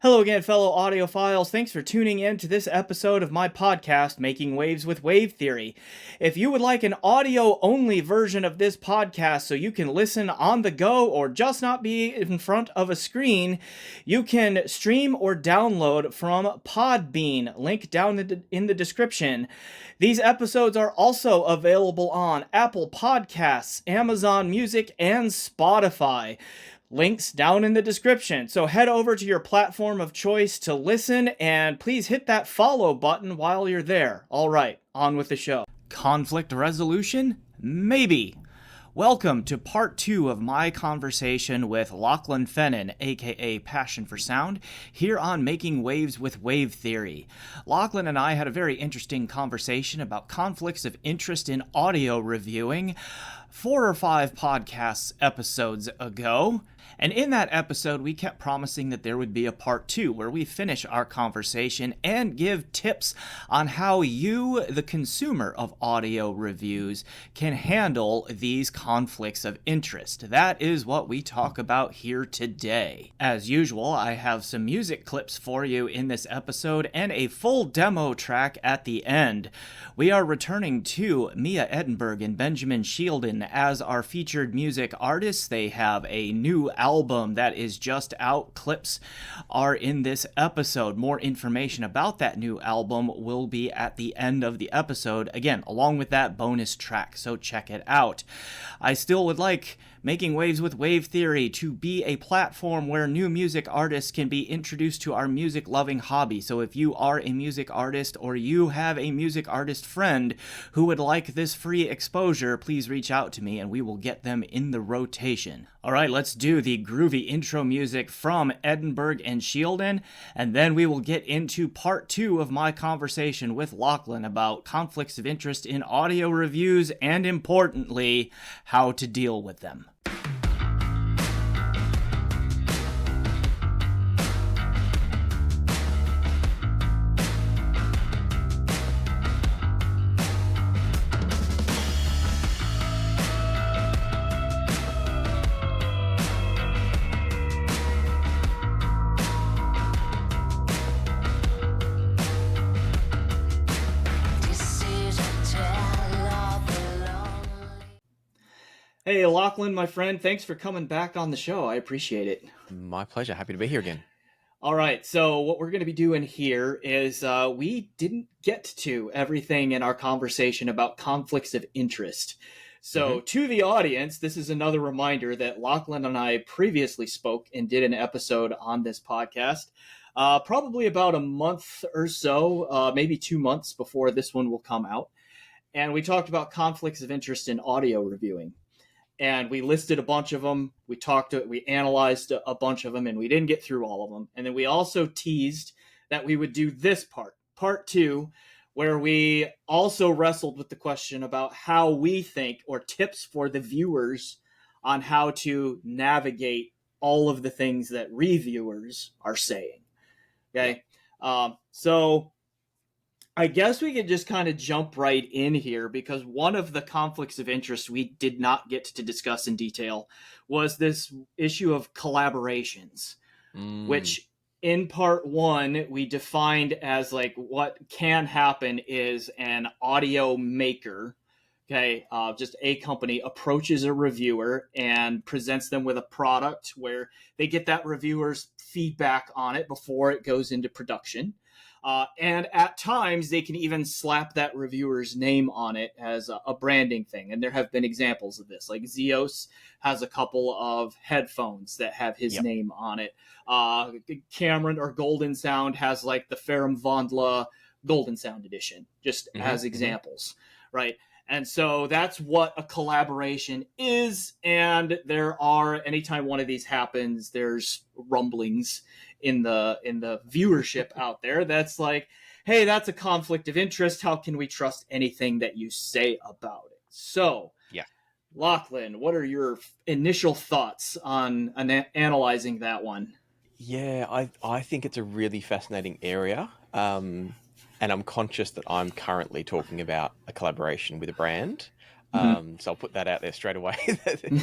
Hello again, fellow audiophiles. Thanks for tuning in to this episode of my podcast, Making Waves with Wave Theory. If you would like an audio-only version of this podcast so you can listen on the go or just not be in front of a screen, you can stream or download from Podbean, link down in the description. These episodes are also available on Apple Podcasts, Amazon Music, and Spotify. Links down in the description. So head over to your platform of choice to listen, and please hit that follow button while you're there. All right, on with the show. Conflict resolution? Maybe. Welcome to part 2 of my conversation with Lachlan Fennen, aka Passion for Sound, here on Making Waves with Wave Theory. Lachlan and I had a very interesting conversation about conflicts of interest in audio reviewing 4 or 5 podcasts episodes ago. And in that episode, we kept promising that there would be a part 2 where we finish our conversation and give tips on how you, the consumer of audio reviews, can handle these conflicts of interest. That is what we talk about here today. As usual, I have some music clips for you in this episode and a full demo track at the end. We are returning to Mia Edenberg and Benjamin Shielden as our featured music artists. They have a new album that is just out. Clips are in this episode. More information about that new album will be at the end of the episode, again, along with that bonus track, so check it out. I still would like Making Waves with Wave Theory to be a platform where new music artists can be introduced to our music-loving hobby. So if you are a music artist or you have a music artist friend who would like this free exposure, please reach out to me and we will get them in the rotation. All right, let's do the groovy intro music from Edenberg and Shielden, and then we will get into part 2 of my conversation with Lachlan about conflicts of interest in audio reviews and, importantly, how to deal with them. Hey, Lachlan, my friend, thanks for coming back on the show. I appreciate it. My pleasure. Happy to be here again. All right, so what we're going to be doing here is we didn't get to everything in our conversation about conflicts of interest. So to the audience, this is another reminder that Lachlan and I previously spoke and did an episode on this podcast, probably about a month or so, maybe 2 months before this one will come out. And we talked about conflicts of interest in audio reviewing. And we listed a bunch of them. We analyzed a bunch of them, and we didn't get through all of them. And then we also teased that we would do this part 2, where we also wrestled with the question about how we think, or tips for the viewers on how to navigate all of the things that reviewers are saying. Okay. So I guess we could just kind of jump right in here, because one of the conflicts of interest we did not get to discuss in detail was this issue of collaborations, which in part 1 we defined as like what can happen is an audio maker, just a company approaches a reviewer and presents them with a product where they get that reviewer's feedback on it before it goes into production. And at times, they can even slap that reviewer's name on it as a branding thing. And there have been examples of this. Like Zeos has a couple of headphones that have his name on it. Cameron or Golden Sound has like the Ferrum Vondla Golden Sound edition, just as examples, right? And so that's what a collaboration is. And there are, anytime one of these happens, there's rumblings in the viewership out there that's like, hey, that's a conflict of interest. How can we trust anything that you say about it? So, Lachlan, what are your initial thoughts on analyzing that one? Yeah, I think it's a really fascinating area. And I'm conscious that I'm currently talking about a collaboration with a brand. Mm-hmm. So I'll put that out there straight away.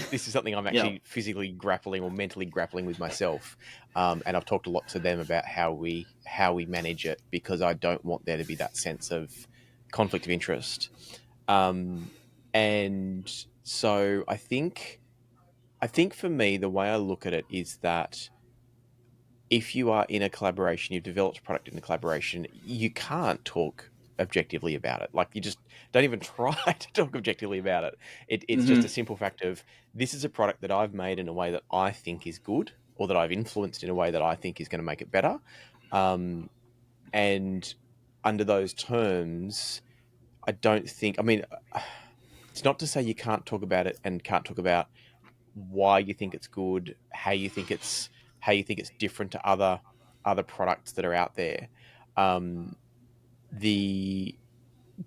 This is something I'm Yeah. actually physically grappling or mentally grappling with myself, and I've talked a lot to them about how we manage it, because I don't want there to be that sense of conflict of interest. And so I think for me, the way I look at it is that if you are in a collaboration, you've developed a product in a collaboration, you can't talk objectively about it. Like, you just don't even try to talk objectively about it. It's just Mm-hmm. a simple fact of, this is a product that I've made in a way that I think is good, or that I've influenced in a way that I think is going to make it better. Um, and under those terms, I don't think, I mean, it's not to say you can't talk about it and can't talk about why you think it's good, how you think it's different to other products that are out there. Um, the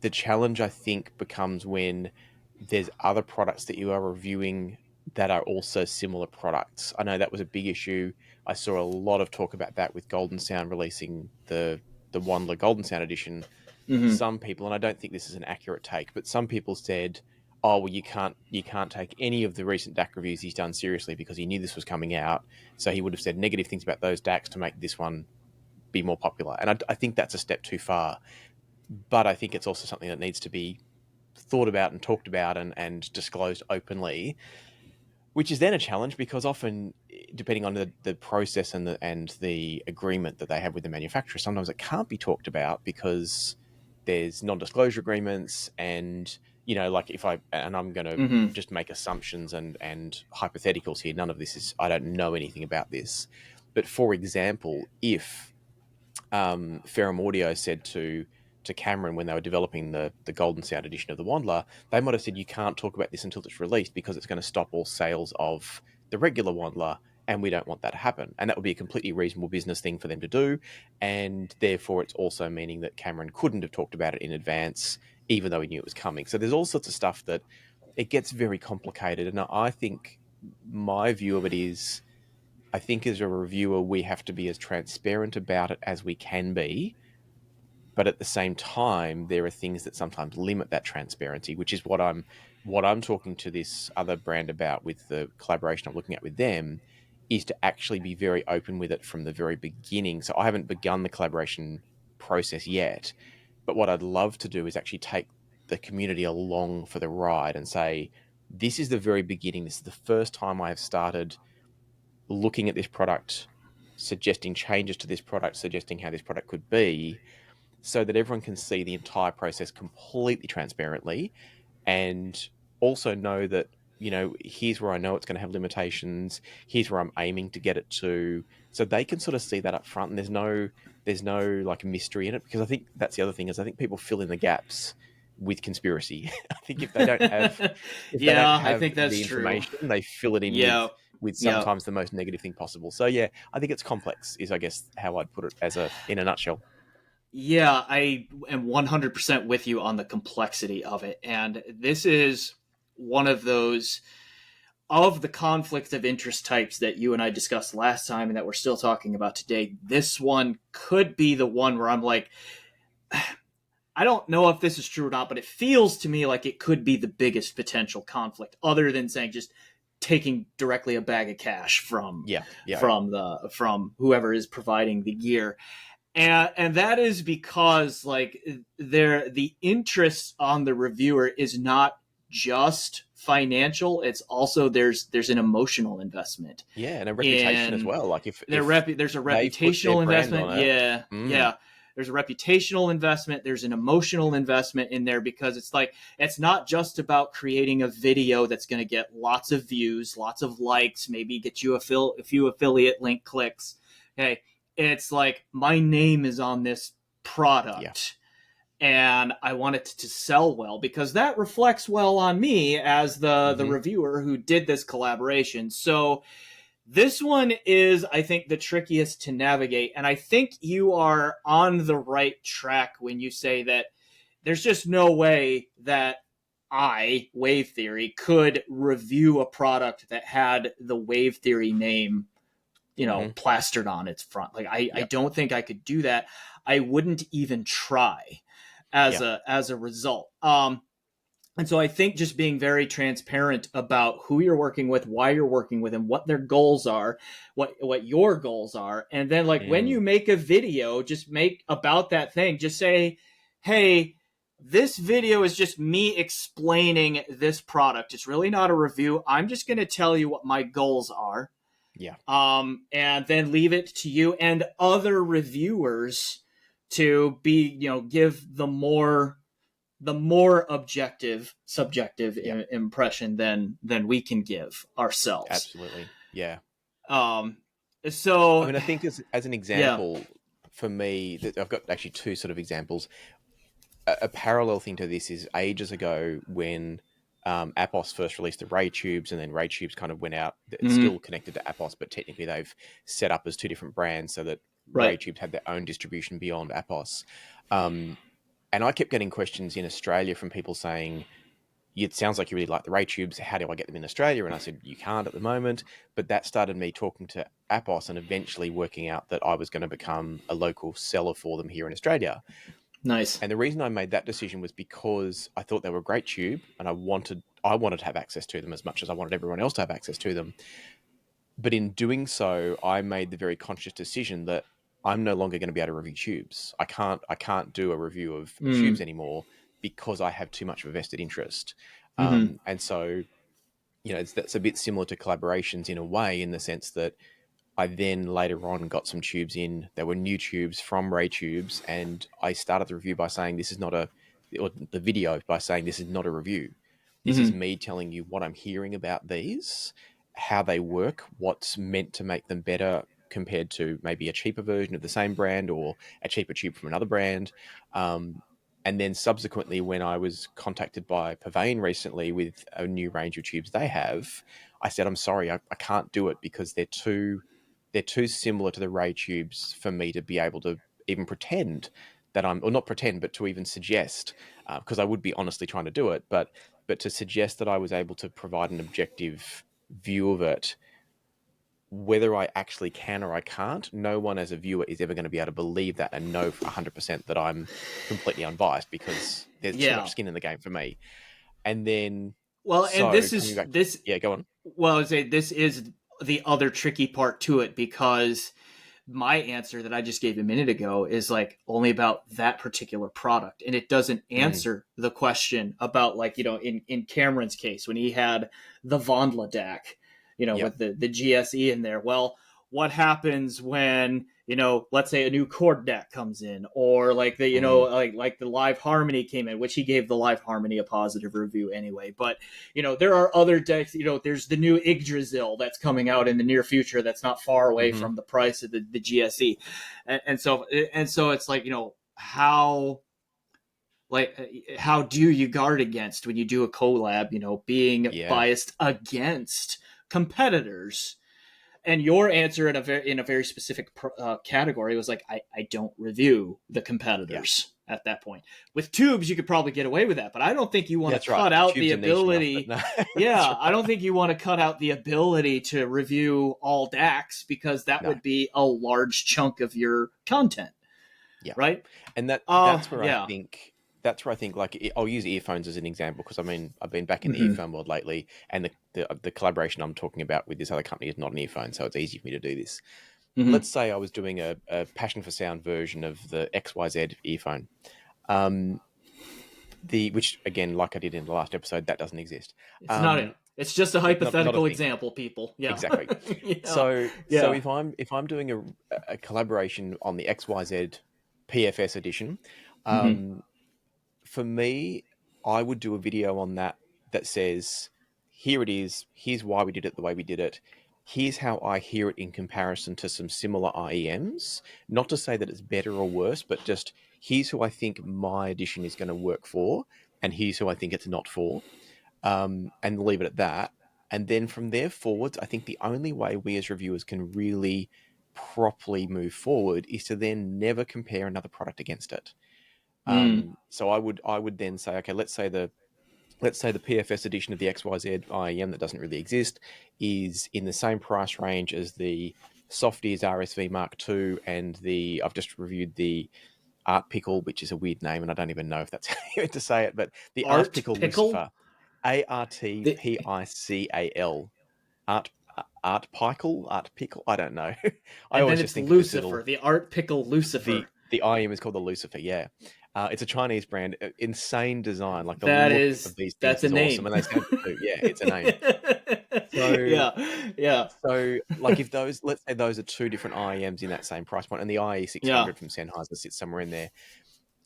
the challenge, I think, becomes when there's other products that you are reviewing that are also similar products. I know that was a big issue. I saw a lot of talk about that with Golden Sound releasing the Wandler Golden Sound edition. Mm-hmm. Some people, and I don't think this is an accurate take, but some people said, "Oh, well, you can't take any of the recent DAC reviews he's done seriously, because he knew this was coming out, so he would have said negative things about those DACs to make this one be more popular." And I think that's a step too far. But I think it's also something that needs to be thought about and talked about, and disclosed openly, which is then a challenge, because often, depending on the process and the agreement that they have with the manufacturer, sometimes it can't be talked about because there's non-disclosure agreements. And like, if I'm going to Mm-hmm. just make assumptions and hypotheticals here, none of this is, I don't know anything about this, but for example, if Ferrum Audio said to Cameron, when they were developing the Golden Sound edition of the Wandler, they might have said, you can't talk about this until it's released, because it's going to stop all sales of the regular Wandler, and we don't want that to happen. And that would be a completely reasonable business thing for them to do, and therefore it's also meaning that Cameron couldn't have talked about it in advance, even though he knew it was coming. So there's all sorts of stuff that it gets very complicated. And I think my view of it is, I think as a reviewer, we have to be as transparent about it as we can be. But at the same time, there are things that sometimes limit that transparency, which is what I'm talking to this other brand about with the collaboration I'm looking at with them, is to actually be very open with it from the very beginning. So I haven't begun the collaboration process yet, but what I'd love to do is actually take the community along for the ride and say, this is the very beginning. This is the first time I have started looking at this product, suggesting changes to this product, suggesting how this product could be, so that everyone can see the entire process completely transparently, and also know that, here's where I know it's going to have limitations, here's where I'm aiming to get it to, so they can sort of see that up front, and there's no like mystery in it, because I think that's the other thing, is I think people fill in the gaps with conspiracy. I think if they don't Yeah, I have think that's the true. information, they fill it in Yeah. with Yeah. sometimes the most negative thing possible. So yeah, I think it's complex, is I guess how I'd put it, in a nutshell. Yeah, I am 100% with you on the complexity of it. And this is one of those, of the conflict of interest types that you and I discussed last time and that we're still talking about today. This one could be the one where I'm like, I don't know if this is true or not, but it feels to me like it could be the biggest potential conflict, other than saying just taking directly a bag of cash from Yeah, yeah, from whoever is providing the gear. And that is because like the interest on the reviewer is not just financial, it's also there's an emotional investment yeah, and a reputation as in well. Like, if there's a they've put their reputational brand investment. on it, Yeah, mm, yeah. There's a reputational investment. There's an emotional investment in there, because it's like, it's not just about creating a video that's going to get lots of views, lots of likes, maybe get you a few affiliate link clicks. Okay. It's like, my name is on this yeah, product and I want it to sell well, because that reflects well on me as the hmm reviewer who did this collaboration. So this one is, I think, the trickiest to navigate. And I think you are on the right track when you say that there's just no way that Wave Theory, could review a product that had the Wave Theory name, hmm plastered on its front. Like, I yep, don't think I could do that. I wouldn't even try as yeah, a result. And so I think just being very transparent about who you're working with, why you're working with them, what their goals are, what your goals are, and then like when you Mm, make a video, just make about that thing. Just say, "Hey, this video is just me explaining this product. It's really not a review. I'm just going to tell you what my goals are." yeah, And then leave it to you and other reviewers to be, give the more objective subjective yeah, impression than we can give ourselves. absolutely, yeah. um I so mean, I think as an yeah. example for me, that I've got actually two sort of examples. A parallel thing to this is ages ago when Atos first released the Ray tubes, and then Ray tubes kind of went out. It's Hmm. still connected to Atos, but technically they've set up as two different brands so that Ray Right. tubes had their own distribution beyond Atos. Um, and I kept getting questions in Australia from people saying, it sounds like you really like the Ray tubes. How do I get them in Australia? And I said, you can't at the moment. But that started me talking to Atos and eventually working out that I was going to become a local seller for them here in Australia. Nice. And the reason I made that decision was because I thought they were a great tube, and I wanted to have access to them as much as I wanted everyone else to have access to them. But in doing so, I made the very conscious decision that I'm no longer going to be able to review tubes. I can't do a review of tubes Mm. anymore because I have too much of a vested interest. Hmm. And so, that's a bit similar to collaborations in a way, in the sense that I then later on got some tubes in. There were new tubes from Ray Tubes, and I started the review by saying this is not a, or the video by saying this is not a review. This is Hmm. me telling you what I'm hearing about these, how they work, what's meant to make them better compared to maybe a cheaper version of the same brand or a cheaper tube from another brand. Um, and then subsequently, when I was contacted by Pavane recently with a new range of tubes they have, I said, I'm sorry, I can't do it because they're too similar to the Ray tubes for me to be able to even pretend that or not pretend, but to even suggest, because I would be honestly trying to do it, but to suggest that I was able to provide an objective view of it, whether I actually can or I can't, no one as a viewer is ever going to be able to believe that and know for 100% that I'm completely unbiased, because there's too much Yeah. skin in the game for me. And then, Well, and so this coming is back, this yeah, go on. well, I would say this is the other tricky part to it, because my answer that I just gave a minute ago is like only about that particular product, and it doesn't Mm, answer the question about, like, in Cameron's case when he had the Vondla DAC, yep. with the GSE in there. Well, what happens when, let's say a new chord DAC comes in, or like the Mm, like the Live Harmony came in, which he gave the Live Harmony a positive review anyway. But there are other decks. There's the new Yggdrasil that's coming out in the near future that's not far away mm-hmm. from the price of the GSE. And so it's like, how do you guard against, when you do a collab, being Yeah. biased against competitors? And your answer in a very specific category was like, I don't review the Yeah. competitors at that point. With tubes, you could probably get away with that, but I don't think you want Yeah, to that's right. cut out the Tubes are niche enough, but ability. no, that's Yeah, I don't right. think you want to cut out the ability to review all DACs, because that No, would be a large chunk of your content, yeah, right? and that's where I Yeah. think like I'll use earphones as an example, because I mean I've been back in the Hmm. earphone world lately, and the collaboration I'm talking about with this other company is not an earphone, so it's easy for me to do this. Hmm. Let's say I was doing a Passion for Sound version of the XYZ earphone, um, the which again, like I did in the last episode, that doesn't exist. It's not Um, it. It's just a not a hypothetical thing. example, people. Yeah. Exactly. Yeah. So Yeah. if I'm doing a collaboration on the XYZ PFS edition, Hmm. um, for me, I would do a video on that says, here it is, here's why we did it the way we did it, here's how I hear it in comparison to some similar IEMs. Not to say that it's better or worse, but just here's who I think my edition is going to work for, and here's who I think it's not for, and leave it at that. And then from there forwards, I think the only way we as reviewers can really properly move forward is to then never compare another product against it. Mm. So I would then say, okay, let's say the PFS edition of the XYZ IEM that doesn't really exist is in the same price range as the Softies RSV Mark II and the I've just reviewed the Art Pickle, which is a weird name, and I don't even know if that's how you meant to say it, but the Art Art Pickle Pickle? Lucifer, Artpical, Art Art Pickle, Art Pickle. I don't know. I And then always just it's think of this Lucifer, little the Art Pickle Lucifer. the IM is called the Lucifer. Yeah, it's a Chinese brand. Insane design. Like the That look of is, these things that's a is awesome, name. and they stand for two. Yeah, it's a name. So Yeah, yeah, like if those, let's say those are two different IEMs in that same price point, and the IE yeah. 600 from Sennheiser sits somewhere in there.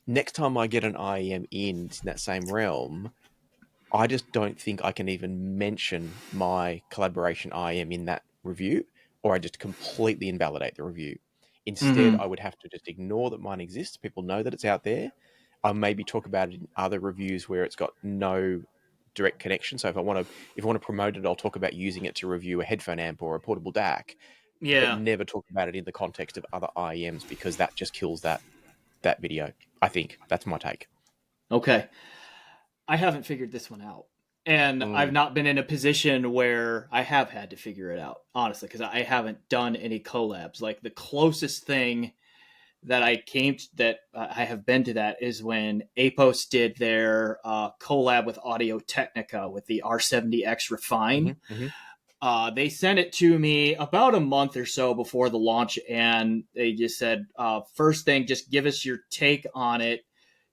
Next time I get an IEM in that same realm, I just don't think I can even mention my collaboration IEM in that review, or I just completely invalidate the review. Instead, Hmm. I would have to just ignore that mine exists. People know that it's out there. I'll maybe talk about it in other reviews where it's got no direct connection. So if I want to promote it, I'll talk about using it to review a headphone amp or a portable DAC, but Yeah. never talk about it in the context of other IEMs because that just kills that video. I think that's my take. Okay. I haven't figured this one out. And I've Mm, not been in a position where I have had to figure it out, honestly, because I haven't done any collabs. Like the closest thing that I have been to that is when Apos did their collab with Audio Technica with the R70X Refine. hmm They sent it to me about a month or so before the launch, and they just said, first thing, just give us your take on it.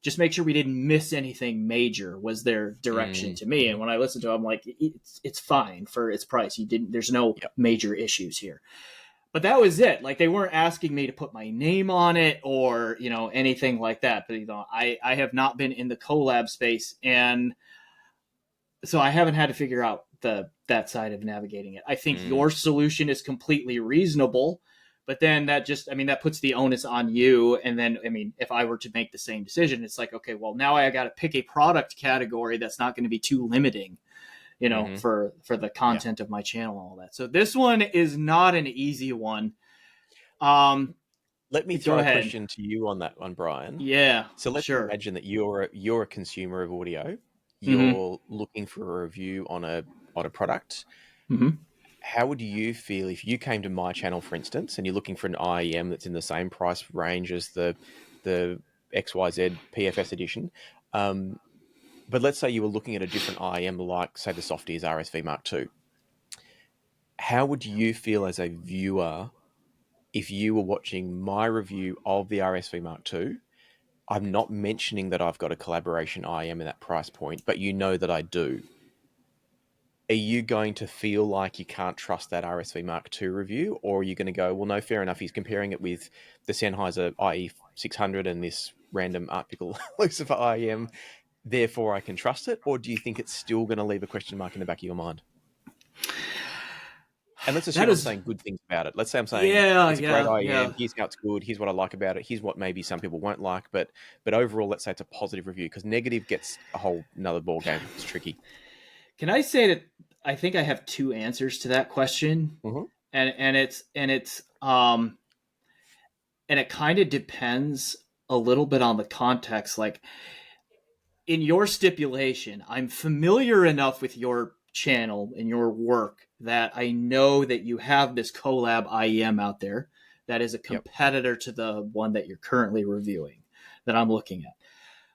Just make sure we didn't miss anything major, was their direction to me. And hmm when I listened to it, I'm like, it's fine for its price. There's no Yep. major issues here. But that was it. Like they weren't asking me to put my name on it or, anything like that. But I have not been in the collab space, and so I haven't had to figure out that side of navigating it. I think Mm. your solution is completely reasonable, but then that puts the onus on you. And then, if I were to make the same decision, it's like, okay, well, now I got to pick a product category that's not going to be too limiting, hmm for the Yeah. content of my channel and all that. So this one is not an easy one. Um, Let me Go throw a ahead. question to you on that one, Brian. Yeah, So let's sure. imagine that you're a consumer of audio. Mm-hmm. You're looking for a review on a product. Mm-hmm. How would you feel if you came to my channel, for instance, and you're looking for an IEM that's in the same price range as the XYZ PFS edition? Um, but let's say you were looking at a different IEM, like say the Softies RSV Mark II. How would you feel as a viewer if you were watching my review of the RSV Mark II? I'm not mentioning that I've got a collaboration IM in that price point, but you know that I do. Are you going to feel like you can't trust that RSV Mark II review? Or are you going to go, well, no, fair enough. He's comparing it with the Sennheiser IE 600 and this random Artpickle Lucifer IM. Therefore, I can trust it? Or do you think it's still going to leave a question mark in the back of your mind? And let's That assume I'm is, saying good things about it. Let's say I'm saying yeah, it's a great yeah, IEM. yeah. Here's how it's good. Here's what I like about it. Here's what maybe some people won't like. But overall, let's say it's a positive review because negative gets a whole another ball game. It's tricky. Can I say that I think I have two answers to that question, hmm and it kind of depends a little bit on the context. Like in your stipulation, I'm familiar enough with your channel and your work that I know that you have this collab IEM out there that is a Yep. competitor to the one that you're currently reviewing that I'm looking at.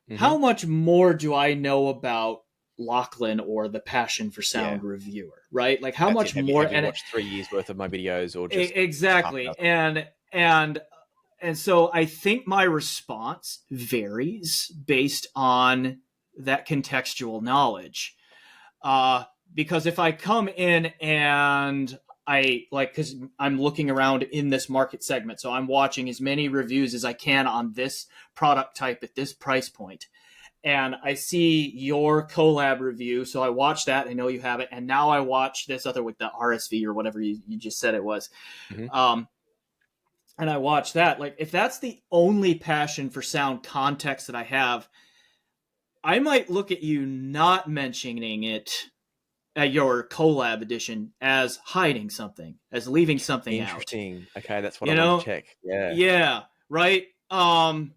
hmm How much more do I know about Lachlan or the Passion for Yeah. Sound reviewer, right? Like how That's it. much Have you more, have you and watched 3 years worth of my videos or just half a exactly. dozen? And so I think my response varies based on that contextual knowledge. Uh, because if I come in and because I'm looking around in this market segment, so I'm watching as many reviews as I can on this product type at this price point, and I see your collab review. So I watch that. I know you have it. And now I watch this other with the RSV or whatever you just said it was. hmm Um, and I watch that. Like, if that's the only passion for sound context that I have, I might look at you not mentioning it at your collab edition as hiding something, as leaving something out. Interesting. Okay, that's what I You wanted to know? check. Yeah. Yeah, right. And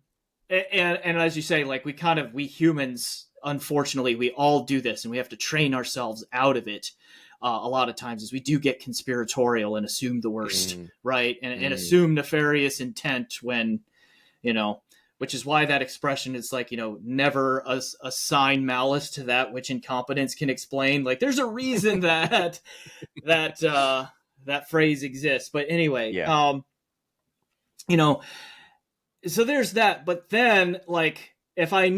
as you say, like we humans, unfortunately, we all do this, and we have to train ourselves out of it. A lot of times, is we do get conspiratorial and assume the worst, Mm, right, and mm, assume nefarious intent when you know which is why that expression is like, never assign malice to that which incompetence can explain. Like, there's a reason that phrase exists. But anyway, Yeah. you know, so there's that. But then, like, if I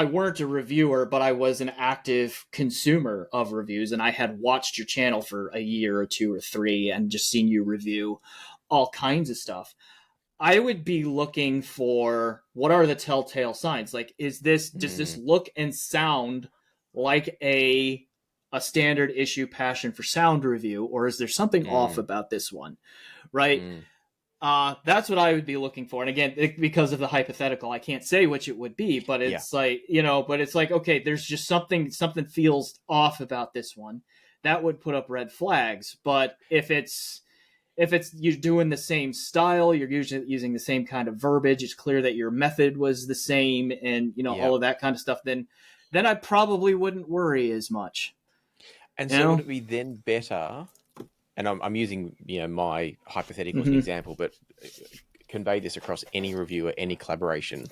weren't a reviewer, but I was an active consumer of reviews, and I had watched your channel for a year or two or three and just seen you review all kinds of stuff, I would be looking for, what are the telltale signs? Like, does this look and sound like a standard issue Passion for Sound review, or is there something off about this one? Right? That's what I would be looking for. And again, because of the hypothetical, I can't say which it would be, but it's like, okay, there's just something feels off about this one. That would put up red flags. But if it's you're doing the same style, you're usually using the same kind of verbiage, it's clear that your method was the same, and all of that kind of stuff, then I probably wouldn't worry as much. And so would it be then better, and I'm using my hypothetical as an example, but convey this across any reviewer, any collaboration.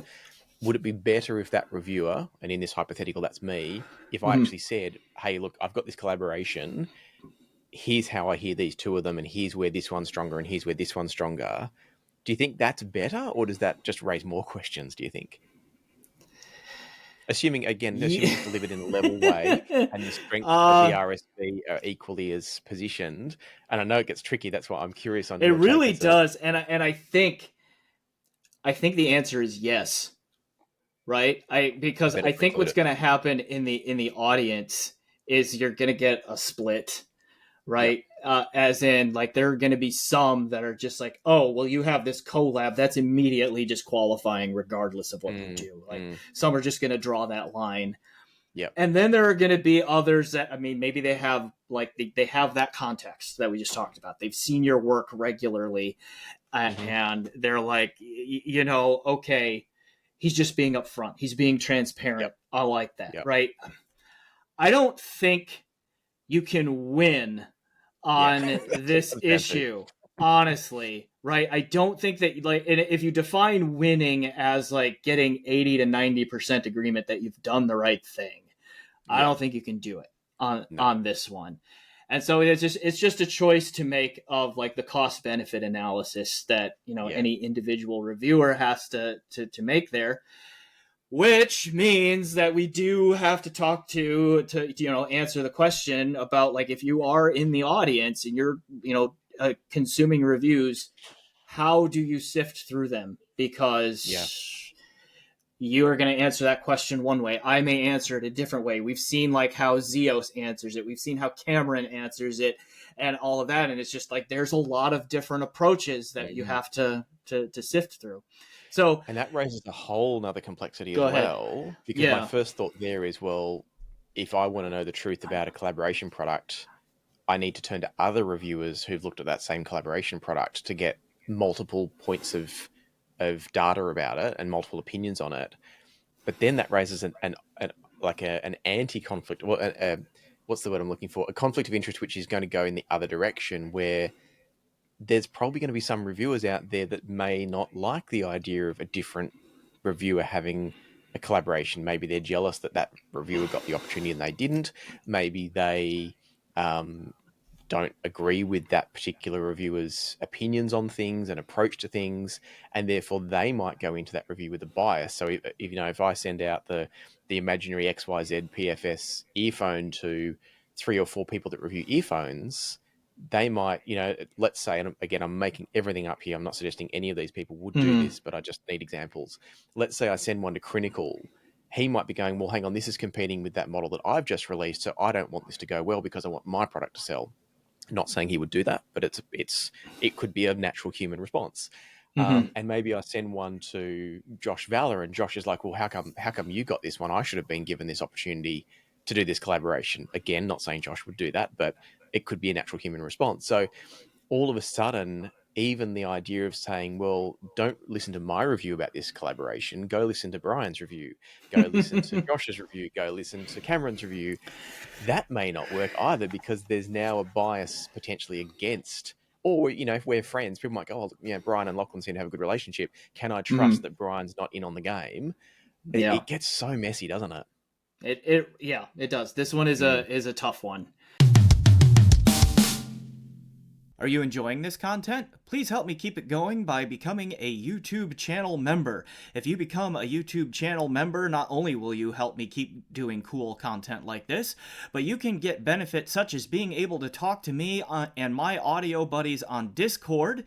Would it be better if that reviewer, and in this hypothetical that's me, if I actually said, hey, look, I've got this collaboration, here's how I hear these two of them, and here's where this one's stronger, and here's where this one's stronger. Do you think that's better, or does that just raise more questions, do you think? Assuming it's delivered in a level way and the strengths of the RSP are equally as positioned. And I know it gets tricky. That's why I'm curious on it your take. really does. And I think the answer is yes. Right? Because I think what's going to happen in the audience is you're going to get a split, right? Yep. As in, like, there are going to be some that are just like, oh, well, you have this collab that's immediately disqualifying regardless of what you do. Like, some are just going to draw that line. Yep. And then there are going to be others that, I mean, maybe they have like they have that context that we just talked about. They've seen your work regularly, and they're like, okay, he's just being upfront. He's being transparent. Yep. I like that, right? I don't think you can win on this issue, honestly, right? I don't think that, like, if you define winning as like getting 80 to 90% agreement that you've done the right thing, I don't think you can do it on this one. And so it's just a choice to make of like the cost benefit analysis that any individual reviewer has to make there, which means that we do have to talk to answer the question about, like, if you are in the audience and you're consuming reviews, how do you sift through them? Because you are going to answer that question one way. I may answer it a different way. We've seen like how Zeos answers it. We've seen how Cameron answers it, and all of that. And it's just like there's a lot of different approaches that you have to sift through. So, and that raises a whole nother complexity as ahead. well. Because my first thought there is, well, if I want to know the truth about a collaboration product, I need to turn to other reviewers who've looked at that same collaboration product to get multiple points of data about it and multiple opinions on it. But then that raises an anti-conflict. What's the word I'm looking for? A conflict of interest, which is going to go in the other direction, where there's probably going to be some reviewers out there that may not like the idea of a different reviewer having a collaboration. Maybe they're jealous that reviewer got the opportunity and they didn't. Maybe they don't agree with that particular reviewer's opinions on things and approach to things, and therefore they might go into that review with a bias. So if I send out the imaginary XYZ PFS earphone to 3 or 4 people that review earphones, they might, let's say, and again, I'm making everything up here. I'm not suggesting any of these people would do this, but I just need examples. Let's say I send one to Critical. He might be going, well, hang on, this is competing with that model that I've just released, so I don't want this to go well because I want my product to sell. Not saying he would do that, but it could be a natural human response. And maybe I send one to Josh Valor, and Josh is like, well, how come you got this one? I should have been given this opportunity to do this collaboration. Again, not saying Josh would do that, but it could be a natural human response. So all of a sudden, even the idea of saying, well, don't listen to my review about this collaboration, go listen to Brian's review, go listen to Josh's review, go listen to Cameron's review, that may not work either, because there's now a bias potentially against Or, if we're friends, people might go, oh, Brian and Lachlan seem to have a good relationship. Can I Mhm. trust that Brian's not in on the game? It, Yeah. it gets so messy, doesn't it? It does. This one is Mm. a tough one. Are you enjoying this content? Please help me keep it going by becoming a YouTube channel member. If you become a YouTube channel member, not only will you help me keep doing cool content like this, but you can get benefits such as being able to talk to me and my audio buddies on Discord,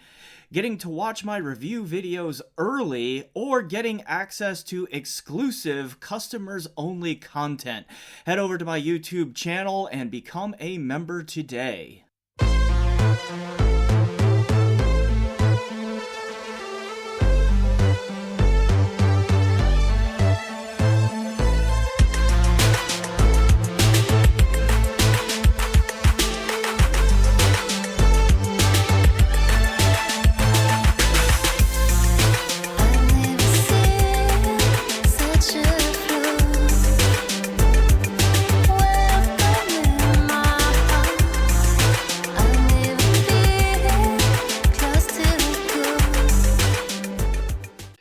getting to watch my review videos early, or getting access to exclusive customers-only content. Head over to my YouTube channel and become a member today.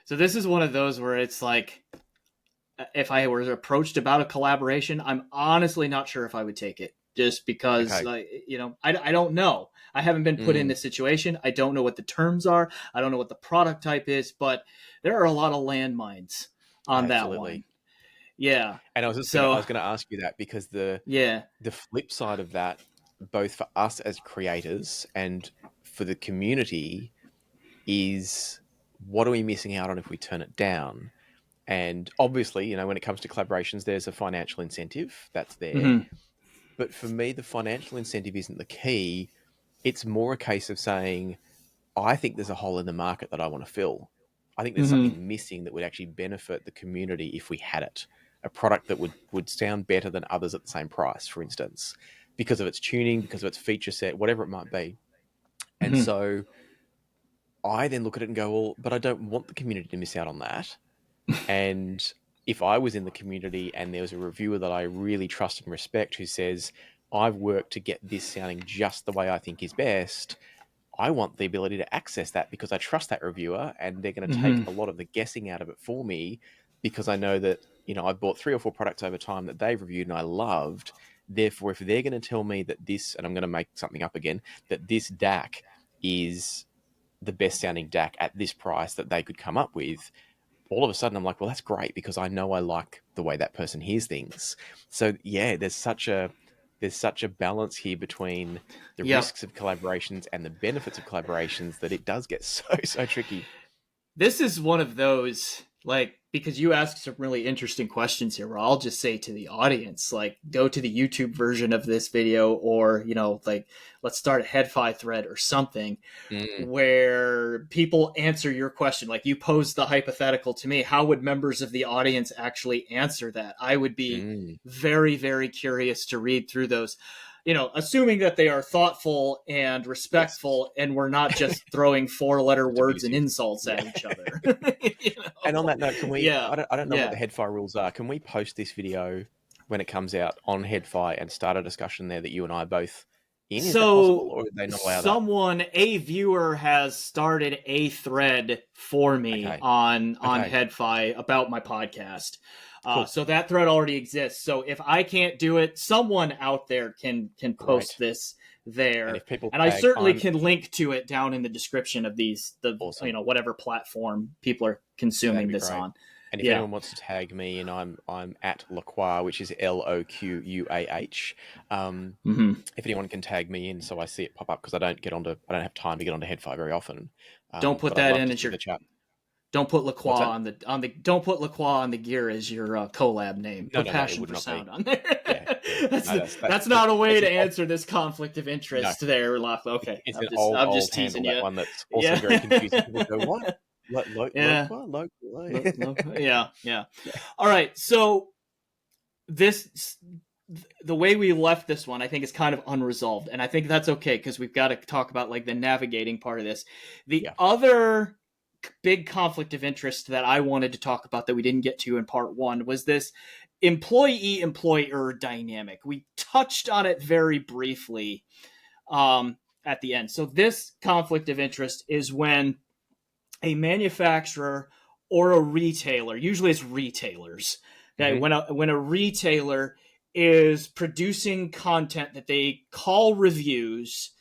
So this is one of those where it's like, if I was approached about a collaboration, I'm honestly not sure if I would take it, just because, Okay. I don't know. I haven't been put in Mm, this situation. I don't know what the terms are. I don't know what the product type is, but there are a lot of landmines on that one. absolutely. Yeah. And I So was gonna ask you that because yeah. the flip side of that, both for us as creators and for the community, is what are we missing out on if we turn it down? And obviously, when it comes to collaborations, there's a financial incentive that's there. Hmm. But for me, the financial incentive isn't the key. It's more a case of saying, I think there's a hole in the market that I want to fill. I think there's Hmm. something missing that would actually benefit the community if we had it. A product that would sound better than others at the same price, for instance, because of its tuning, because of its feature set, whatever it might be. And Hmm. so I then look at it and go, well, but I don't want the community to miss out on that. And if I was in the community and there was a reviewer that I really trust and respect who says, I've worked to get this sounding just the way I think is best, I want the ability to access that because I trust that reviewer and they're going to take Hmm. a lot of the guessing out of it for me because I know that, I've bought 3 or 4 products over time that they've reviewed and I loved. Therefore, if they're going to tell me that this, and I'm going to make something up again, that this DAC is the best sounding DAC at this price that they could come up with, all of a sudden I'm like, well, that's great because I know I like the way that person hears things. So yeah, there's such a balance here between the Yep. risks of collaborations and the benefits of collaborations that it does get so tricky. This is one of those, like, because you asked some really interesting questions here, where I'll just say to the audience, like, go to the YouTube version of this video, or, like, let's start a HeadFi thread or something Mm, where people answer your question. Like, you posed the hypothetical to me. How would members of the audience actually answer that? I would be mm, very, very curious to read through those, assuming that they are thoughtful and yes. respectful, and we're not just throwing 4-letter Not words and abusive. insults Yeah. at each other. And on that note, can we? Yeah. I don't know what Yeah. the Headfire rules are. Can we post this video when it comes out on Headfire and start a discussion there that you and I are both in? Is that possible, So or would they not allow that? a viewer has started a thread for me Okay. on Okay. HeadFi about my podcast. Cool. So that thread already exists. So if I can't do it, someone out there can post Great. this And there. if people And I tag, certainly I'm can link to it down in the description of awesome. whatever platform people are That'd consuming be this great. on. And if Yeah. anyone wants to tag me, and I'm at Laqua, which is Loquah. Hmm. If anyone can tag me in, so I see it pop up because I don't have time to get onto Headfire very often. Don't put But I'd that love in to as see your the chat. Don't put What's Lacroix that? on the don't put Lacroix on the gear as your collab name. No, Put no, no. It Passion would for not be. Sound on there. Yeah, yeah. No, That's not a way that's to an old, answer this conflict of no. interest there, Lachlan. Okay, It's I'm an just old I'm just handle, teasing that you. one that's also Yeah. very confusing. People go, what? Yeah. Loqua? Yeah. Yeah. Yeah. All right. So this the way we left this one, I think, is kind of unresolved, and I think that's okay because we've got to talk about, like, the navigating part of this. The Yeah. other big conflict of interest that I wanted to talk about that we didn't get to in part one was this employee-employer dynamic. We touched on it very briefly. at the end. So this conflict of interest is when a manufacturer or a retailer, usually it's retailers, okay, Mm-hmm. when a retailer is producing content that they call reviews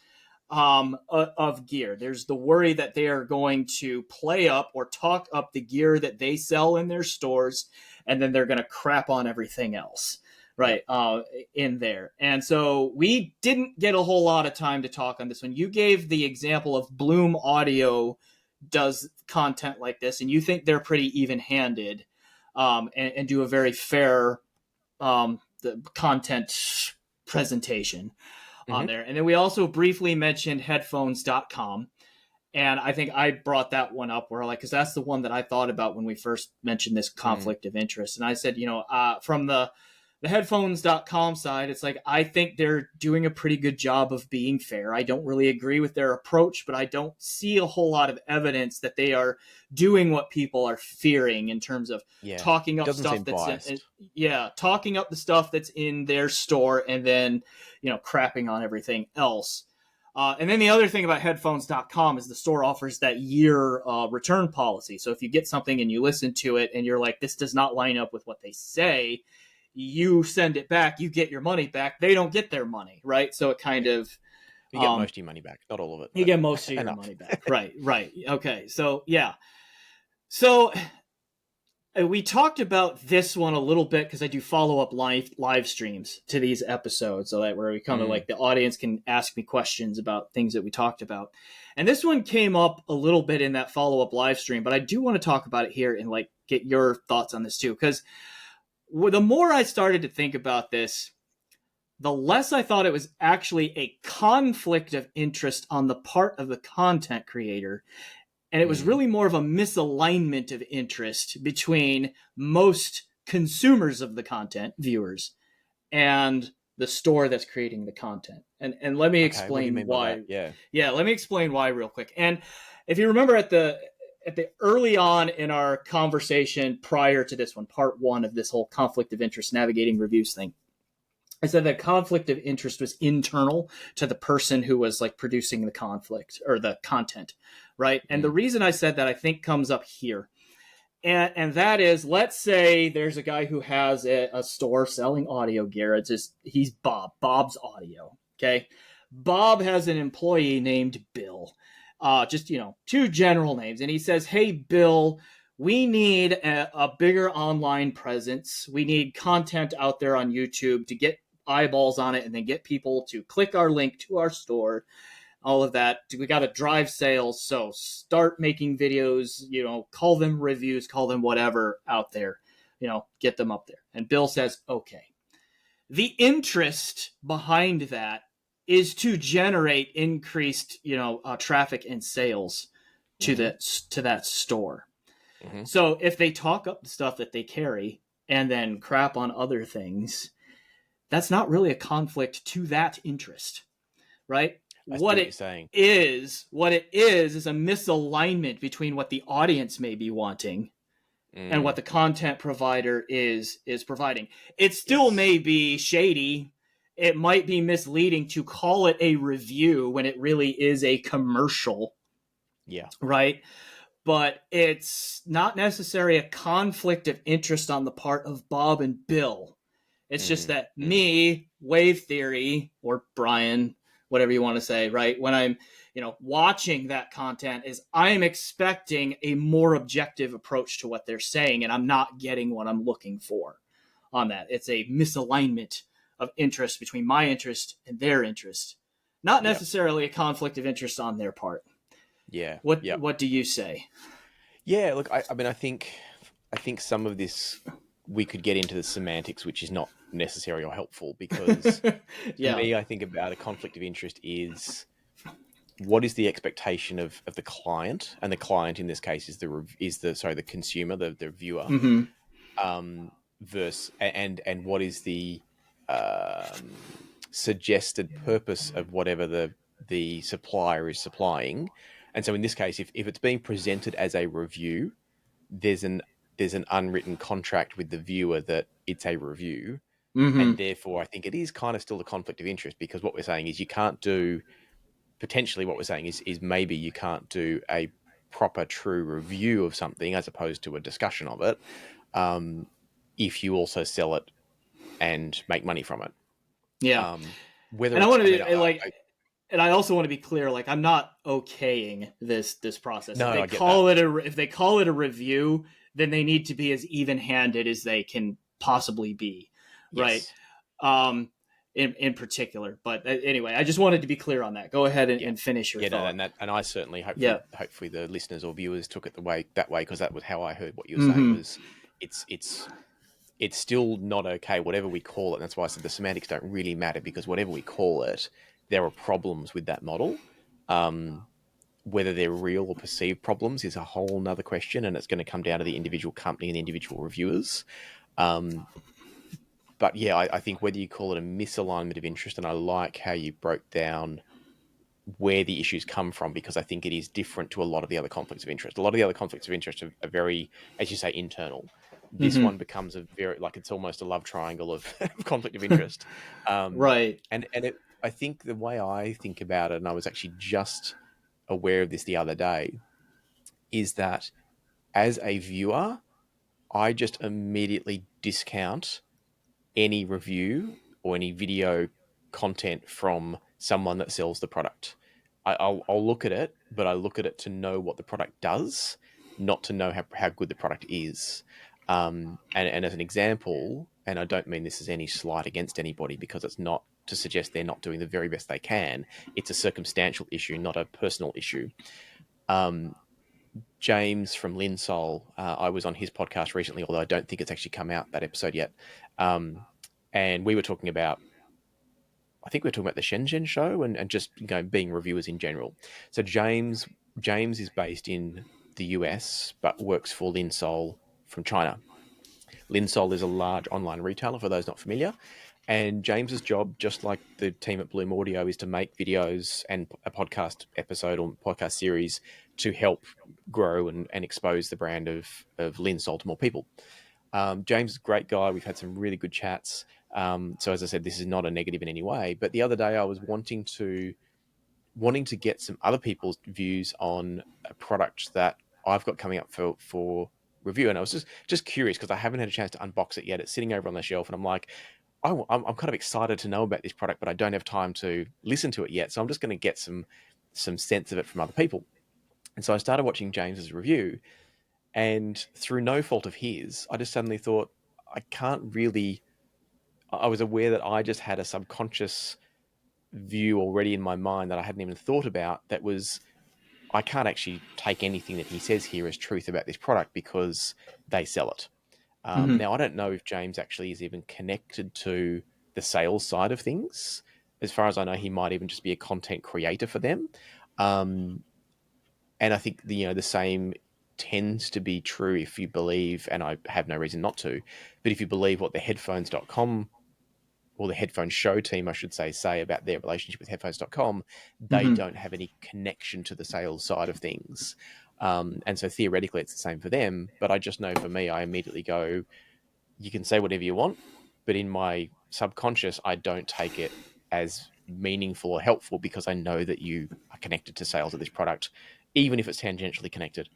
of gear. There's the worry that they are going to play up or talk up the gear that they sell in their stores, and then they're going to crap on everything else, Yep. right? In there. And so we didn't get a whole lot of time to talk on this one. You gave the example of Bloom Audio does content like this, and you think they're pretty even-handed, and do a very fair the content presentation on Mm-hmm. there. And then we also briefly mentioned headphones.com. And I think I brought that one up where, like, because that's the one that I thought about when we first mentioned this Mm. conflict of interest. And I said, from the headphones.com side, it's like, I think they're doing a pretty good job of being fair. I don't really agree with their approach, but I don't see a whole lot of evidence that they are doing what people are fearing in terms of Yeah. talking up Doesn't stuff seem that's biased. talking up the stuff that's in their store, and then, crapping on everything else. And then the other thing about headphones.com is the store offers that year return policy. So if you get something and you listen to it and you're like, this does not line up with what they say, you send it back, you get your money back. They don't get their money, right? So it kind of, You get um, most of your money back, not all of it, you but get most of your enough. money back. Right, right. Okay. So, yeah. So we talked about this one a little bit because I do follow up live streams to these episodes, so that where we kind of Mm. like the audience can ask me questions about things that we talked about. And this one came up a little bit in that follow up live stream, but I do want to talk about it here and like get your thoughts on this too, because the more I started to think about this, the less I thought it was actually a conflict of interest on the part of the content creator, and it was Mm. really more of a misalignment of interest between most consumers of the content, viewers, and the store that's creating the content. And let me Okay, what do you explain mean by that? why. Yeah. Yeah, let me explain why real quick. And if you remember at the early on in our conversation prior to this one, part one of this whole conflict of interest navigating reviews thing, I said that conflict of interest was internal to the person who was like producing the conflict or the content, right? And the Mm. reason I said that I think comes up here. And that is, let's say there's a guy who has a store selling audio gear. He's Bob's Audio. Okay. Bob has an employee named Bill. Just, two general names. And he says, hey, Bill, we need a bigger online presence. We need content out there on YouTube to get eyeballs on it and then get people to click our link to our store, all of that. We got to drive sales. So start making videos, call them reviews, call them whatever out there, get them up there. And Bill says, okay. The interest behind that is to generate increased, traffic and sales to Mm-hmm. that store. Mm-hmm. So if they talk up the stuff that they carry and then crap on other things, that's not really a conflict to that interest, right? I see What what you're it saying. is a misalignment between what the audience may be wanting and what Mm. the content provider is providing. It still Yes. may be shady. It might be misleading to call it a review when it really is a commercial, Yeah. right? But it's not necessarily a conflict of interest on the part of Bob and Bill. It's just Mm. that Mm. me, Wave Theory, or Brian, whatever you want to say, right? When I'm, watching that content, is I'm expecting a more objective approach to what they're saying, and I'm not getting what I'm looking for on that. It's a misalignment of interest between my interest and their interest, not Yep. necessarily a conflict of interest on their part. Yeah. What Yep. What do you say? Yeah. Look, I mean, I think some of this we could get into the semantics, which is not necessary or helpful, because for Yeah. me, I think about a conflict of interest is what is the expectation of the client, and the client in this case is the consumer, the viewer, Mm-hmm. versus and what is the suggested purpose of whatever the supplier is supplying. And so in this case, if it's being presented as a review, there's an there's an unwritten contract with the viewer that it's a review, Mm-hmm. and therefore I think it is kind of still a conflict of interest, because what we're saying is you can't do potentially what we're saying is maybe you can't do a proper true review of something as opposed to a discussion of it, if you also sell it and make money from it. Yeah. Whether And I it's, want I to mean, be like, and I also want to be clear, like, I'm not okaying this process. No, If they I get call that. if they call it a review, then they need to be as even-handed as they can possibly be, right? Yes. In particular, but anyway, I just wanted to be clear on that. Go ahead and finish your thought. No, and I certainly Yeah. hopefully the listeners or viewers took it that way, because that was how I heard what you were Mm-hmm. saying. Was it's still not okay, whatever we call it. And that's why I said the semantics don't really matter, because whatever we call it, there are problems with that model. Whether they're real or perceived problems is a whole nother question, and it's going to come down to the individual company and the individual reviewers. But yeah, I think whether you call it a misalignment of interest, and I like how you broke down where the issues come from, because I think it is different to a lot of the other conflicts of interest. A lot of the other conflicts of interest are very, as you say, internal. This one becomes a very, like, it's almost a love triangle of conflict of interest. Right. And I think the way I think about it, and I was actually just aware of this the other day, is that as a viewer, I just immediately discount any review or any video content from someone that sells the product. I'll look at it, but I look at it to know what the product does, not to know how good the product is. And as an example, and I don't mean this as any slight against anybody, because it's not to suggest they're not doing the very best they can. It's a circumstantial issue, not a personal issue. James from Linsol, I was on his podcast recently, although I don't think it's actually come out, that episode yet. And we were talking about, I think we were talking about the Shenzhen show and just being reviewers in general. So James is based in the US, but works for Linsol from China. Linsol is a large online retailer, for those not familiar. And James's job, just like the team at Bloom Audio, is to make videos and a podcast episode or podcast series to help grow and expose the brand of Linsol to more people. James is a great guy. We've had some really good chats. So as I said, this is not a negative in any way. But the other day I was wanting to get some other people's views on a product that I've got coming up for review. And I was just curious, because I haven't had a chance to unbox it yet. It's sitting over on the shelf, and I'm like, I'm kind of excited to know about this product, but I don't have time to listen to it yet. So I'm just going to get some sense of it from other people. And so I started watching James's review, and through no fault of his, I just suddenly thought, I was aware that I just had a subconscious view already in my mind that I hadn't even thought about, that was, I can't actually take anything that he says here as truth about this product because they sell it. Now, I don't know if James actually is even connected to the sales side of things. As far as I know, he might even just be a content creator for them. And I think the same tends to be true if you believe, and I have no reason not to, but if you believe what the headphones.com, or the Headphone Show team, I should say about their relationship with headphones.com, they don't have any connection to the sales side of things. And so theoretically it's the same for them, but I just know for me, I immediately go, you can say whatever you want, but in my subconscious, I don't take it as meaningful or helpful, because I know that you are connected to sales of this product, even if it's tangentially connected.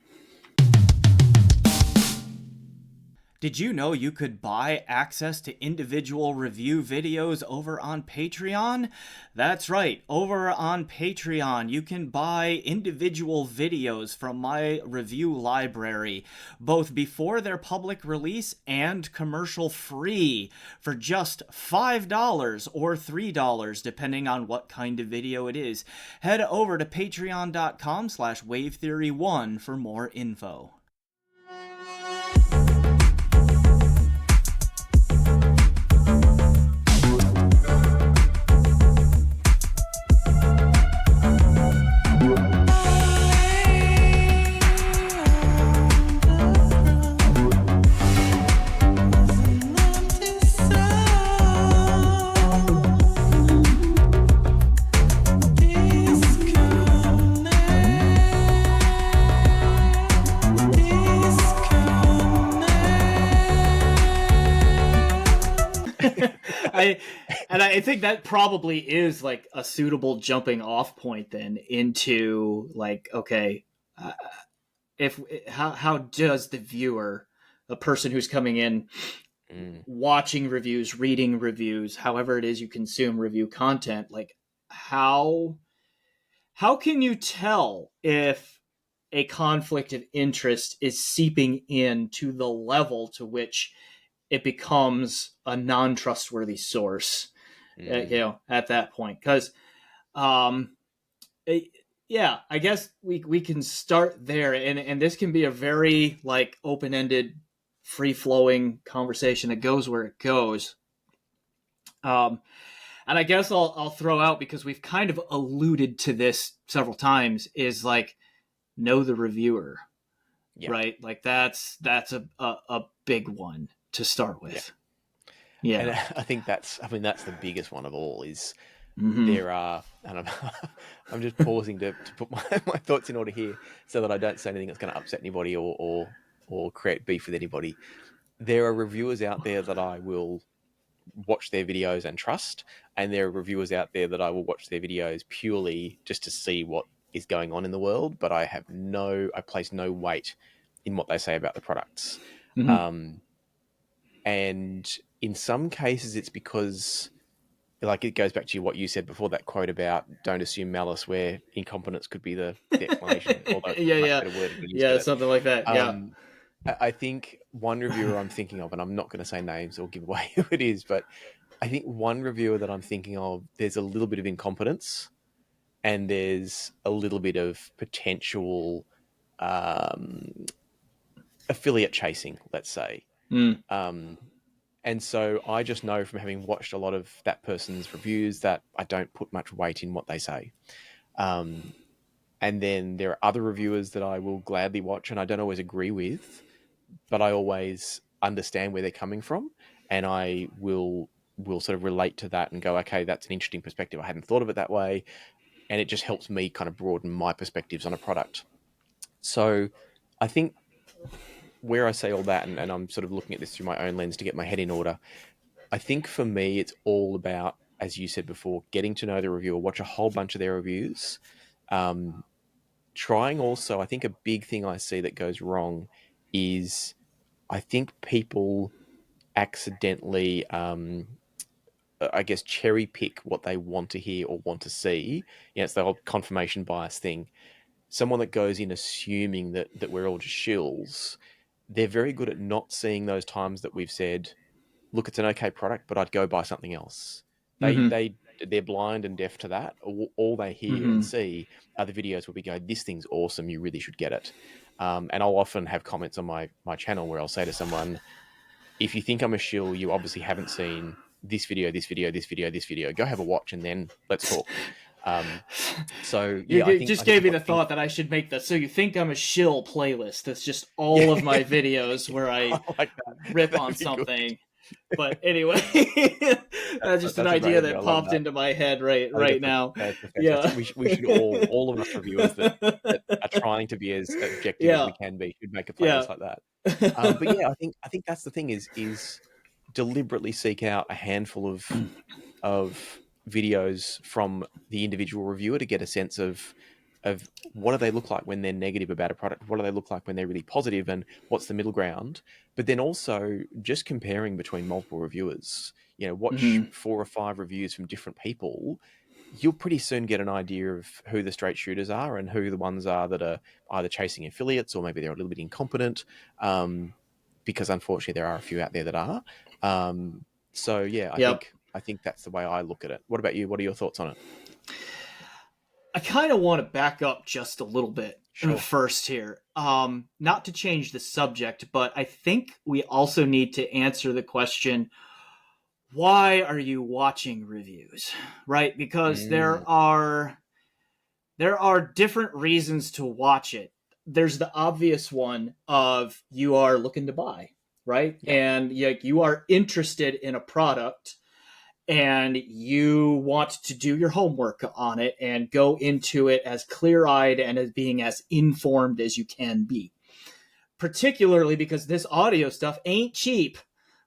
Did you know you could buy access to individual review videos over on Patreon? That's right, over on Patreon, you can buy individual videos from my review library, both before their public release and commercial free, for just $5 or $3, depending on what kind of video it is. Head over to patreon.com/wavetheory1 for more info. I I think that probably is like a suitable jumping off point then into like, okay, uh, if how does the viewer, a person who's coming in, Mm, watching reviews, reading reviews, however it is you consume review content, like how can you tell if a conflict of interest is seeping in to the level to which it becomes a non-trustworthy source, mm, at that point? Because um, it, yeah, I guess we can start there, and this can be a very like open-ended, free-flowing conversation that goes where it goes. Um, and I guess I'll throw out, because we've kind of alluded to this several times, is like, know the reviewer, yeah, right? Like that's a big one to start yeah. with. And Yeah. I think that's the biggest one of all is Mm-hmm. there are, and I'm just pausing to put my thoughts in order here so that I don't say anything that's going to upset anybody or create beef with anybody. There are reviewers out there that I will watch their videos and trust, and there are reviewers out there that I will watch their videos purely just to see what is going on in the world, but I place no weight in what they say about the products. Mm-hmm. Um, and in some cases, it's because, like, it goes back to what you said before, that quote about don't assume malice, where incompetence could be the explanation, although it's Yeah, much yeah, better worded when you said yeah, it. something like that. Yeah. Um, I think one reviewer I'm thinking of, and I'm not going to say names or give away who it is, but I think one reviewer that I'm thinking of, there's a little bit of incompetence and there's a little bit of potential um, affiliate chasing, let's say. Mm. Um, and so I just know from having watched a lot of that person's reviews that I don't put much weight in what they say. Um, and then there are other reviewers that I will gladly watch and I don't always agree with, but I always understand where they're coming from, and I will sort of relate to that and go, okay, that's an interesting perspective. I hadn't thought of it that way, and it just helps me kind of broaden my perspectives on a product. So I think where I say all that, and I'm sort of looking at this through my own lens to get my head in order, I think for me, it's all about, as you said before, getting to know the reviewer, watch a whole bunch of their reviews. Um, Trying also, I think a big thing I see that goes wrong is I think people accidentally, I guess, cherry pick what they want to hear or want to see. You know, it's the whole confirmation bias thing. Someone that goes in assuming that we're all just shills, they're very good at not seeing those times that we've said, look, it's an okay product, but I'd go buy something else. Mm-hmm. They're blind and deaf to that. All they hear and Mm-hmm. see are the videos where we go, this thing's awesome, you really should get it. And I'll often have comments on my channel where I'll say to someone, if you think I'm a shill, you obviously haven't seen this video, this video, this video, this video. Go have a watch and then let's talk. Um, so yeah, You I just think gave me the watching, thought that I should make the "So You Think I'm a Shill" playlist. That's just yeah, all of my videos where I I like that. rip on That'd be good. something. But anyway, that's just an That's a great idea idea. that I love popped that. into my head right I think now. that's a Yeah. fantastic. We should all of us reviewers that are trying to be as objective as Yeah. we can be should make a Yeah. playlist like that. But yeah, I think that's the thing is deliberately seek out a handful of videos from the individual reviewer to get a sense of what do they look like when they're negative about a product, what do they look like when they're really positive, and what's the middle ground. But then also just comparing between multiple reviewers, you know, watch Hmm. 4 or 5 reviews from different people, you'll pretty soon get an idea of who the straight shooters are and who the ones are that are either chasing affiliates or maybe they're a little bit incompetent, um, because unfortunately there are a few out there that are. So yeah, Yep. I think that's the way I look at it. What about you? What are your thoughts on it? I kind of want to back up just a little bit Sure. first here. Not to change the subject, but I think we also need to answer the question, why are you watching reviews? Right? Because Mm, there are different reasons to watch it. There's the obvious one of you are looking to buy, right? yeah. And you are interested in a product and you want to do your homework on it and go into it as clear-eyed and as being as informed as you can be. Particularly because this audio stuff ain't cheap,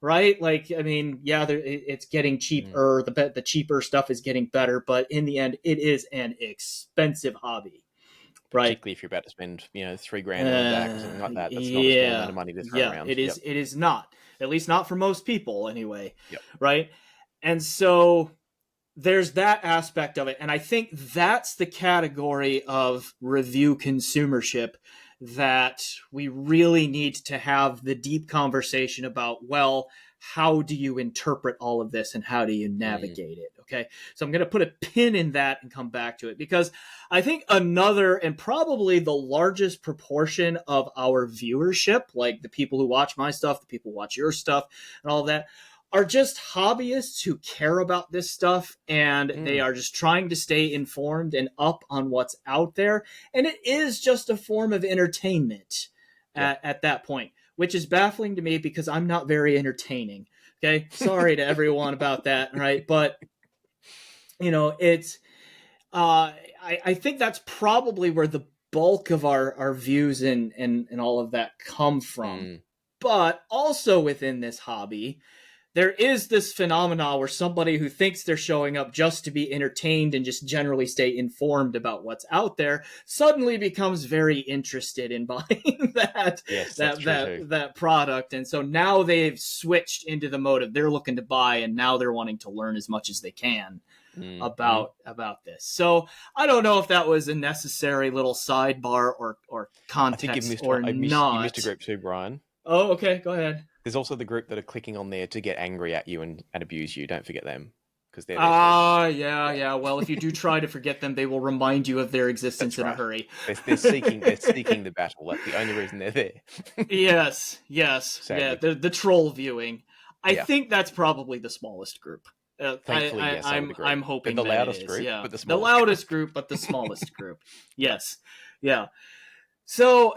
right? Like, I mean, yeah, it's getting Mm. cheaper. The cheaper stuff is getting better, but in the end, it is an expensive hobby, right? Particularly if you're about to spend, $3,000 on a DAC or something like that. That's not a small amount Yeah, of money to throw yeah, around. it Yep. is. It is not, at least not for most people, anyway, Yep. right? And so there's that aspect of it, and I think that's the category of review consumership that we really need to have the deep conversation about. Well, how do you interpret all of this and how do you Mm. navigate it? Okay, so I'm going to put a pin in that and come back to it, because I think another and probably the largest proportion of our viewership, like the people who watch my stuff, the people who watch your stuff and all of that, are just hobbyists who care about this stuff, and they Mm. are just trying to stay informed and up on what's out there. And it is just a form of entertainment Yeah. at that point, which is baffling to me because I'm not very entertaining. Okay. Sorry to everyone about that. Right. But, it's, I think that's probably where the bulk of our views and all of that come from. Mm. But also within this hobby, there is this phenomena where somebody who thinks they're showing up just to be entertained and just generally stay informed about what's out there suddenly becomes very interested in buying that Yes, that's that true too. that product. And so now they've switched into the mode of they're looking to buy, and now they're wanting to learn as much as they can Mm-hmm. about this. So I don't know if that was a necessary little sidebar or I think you've context missed one. or You missed a not. group too, Brian. Oh, okay, go ahead. There's also the group that are clicking on there to get angry at you and abuse you. Don't forget them, because they're there too. Yeah, Yeah, yeah. Well, if you do try to forget them, they will remind you of their that's existence in a right. hurry. They're seeking the battle. That's the only reason they're there. Yes, yes, yeah. Sadly. The troll viewing. I Yeah. think that's probably the smallest group. Thankfully, yes, I would agree. I'm They're hoping the that it loudest is. group, Yeah, but the the smallest group. loudest group, but the smallest group. Yes, yeah. So,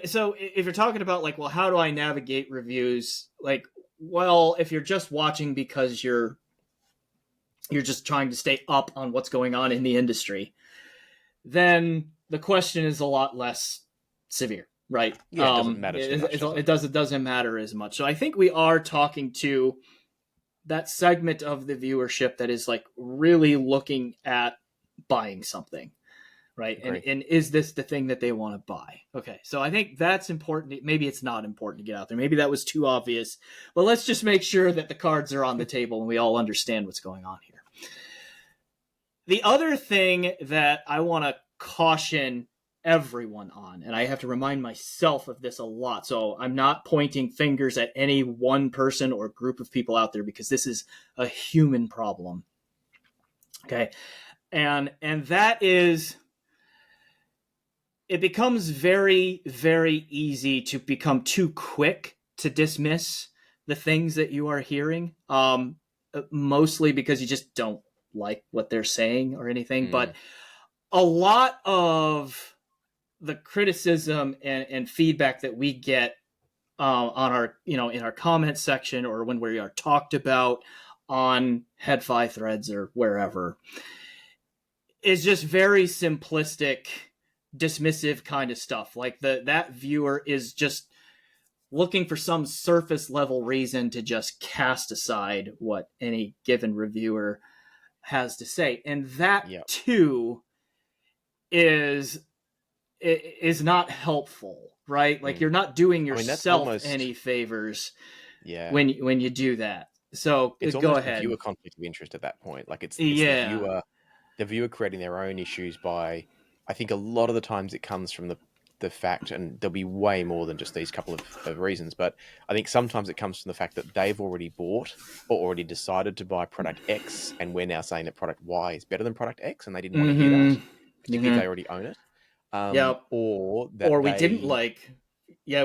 so if you're talking about like, well, how do I navigate reviews? Like, well, if you're just watching because you're just trying to stay up on what's going on in the industry, then the question is a lot less severe, right? Yeah, it doesn't matter too much, does it? It doesn't matter as much. So I think we are talking to that segment of the viewership that is like really looking at buying something, right? And Agree. is this the thing that they want to buy? Okay, so I think that's important. Maybe it's not important to get out there. Maybe that was too obvious, but let's just make sure that the cards are on the table and we all understand what's going on here. The other thing that I want to caution everyone on, and I have to remind myself of this a lot, so I'm not pointing fingers at any one person or group of people out there, because this is a human problem. Okay. And that is, it becomes very, very easy to become too quick to dismiss the things that you are hearing, mostly because you just don't like what they're saying or anything. Mm. But a lot of the criticism and feedback that we get on our, in our comment section, or when we are talked about on Head5 threads or wherever, is just very simplistic, dismissive kind of stuff. Like that viewer is just looking for some surface level reason to just cast aside what any given reviewer has to say, and that Yep. too is not helpful, right? Like, you're not doing I mean, that's yourself almost, any favors yeah. when you do that. So It's go almost a ahead. viewer conflict of interest at that point. Like it's Yeah. the viewer creating their own issues by, I think a lot of the times it comes from the fact, and there'll be way more than just these couple of reasons, but I think sometimes it comes from the fact that they've already bought or already decided to buy product X, and we're now saying that product Y is better than product X, and they didn't want to hear that, particularly if they already own it. Yeah. Or that Or they, we didn't like yeah,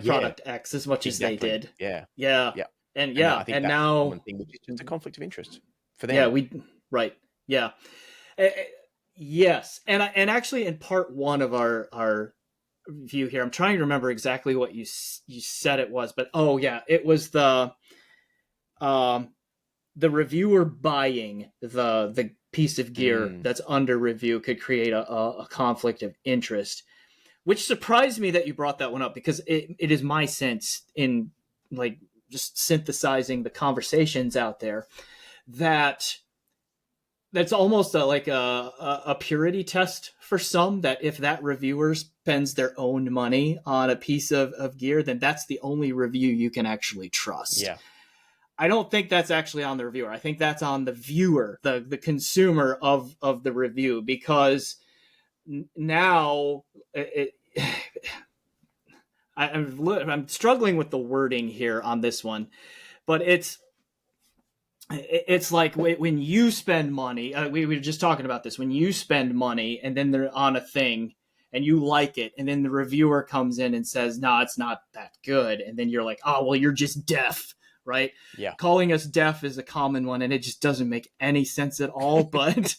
product X as much as they exactly, did. yeah, Yeah. yeah, And and I think and that's a now, common thing, which is just a conflict of interest for yeah, them. right. Yeah. Eh, eh, yes. And actually, in part one of our view here, I'm trying to remember exactly what you said it was, but oh yeah, it was um the reviewer buying the piece of gear Mm, that's under review could create a conflict of interest, which surprised me that you brought that one up, because it is my sense in, like, just synthesizing the conversations out there, that's almost like a purity test for some, that if that reviewer spends their own money on a piece of gear, then that's the only review you can actually trust. Yeah. I don't think that's actually on the reviewer. I think that's on the viewer, the consumer of the review, because now I'm struggling with the wording here on this one, but it's like when you spend money, we were just talking about this, when you spend money and then they're on a thing and you like it, and then the reviewer comes in and says, no, it's not that good. And then you're like, oh, well, you're just deaf, right? Yeah. Calling us deaf is a common one, and it just doesn't make any sense at all. But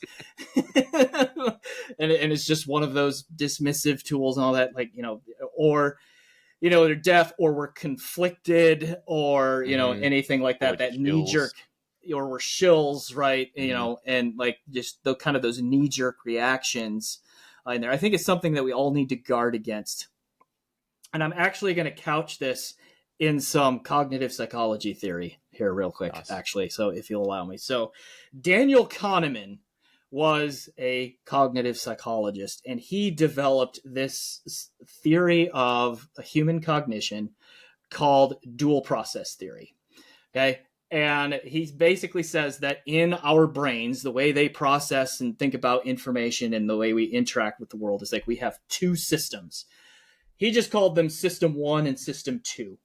and it's just one of those dismissive tools and all that, like, or they're deaf, or we're conflicted, or anything like that. Or that shills. knee jerk, or we're shills, right? Mm-hmm. And like just the kind of those knee jerk reactions in there. I think it's something that we all need to guard against. And I'm actually going to couch this in some cognitive psychology theory here real quick, Nice. actually. So if you'll allow me. So Daniel Kahneman was a cognitive psychologist, and he developed this theory of human cognition called dual process theory. Okay. And he basically says that in our brains, the way they process and think about information and the way we interact with the world is like we have two systems. He just called them System 1 and System 2.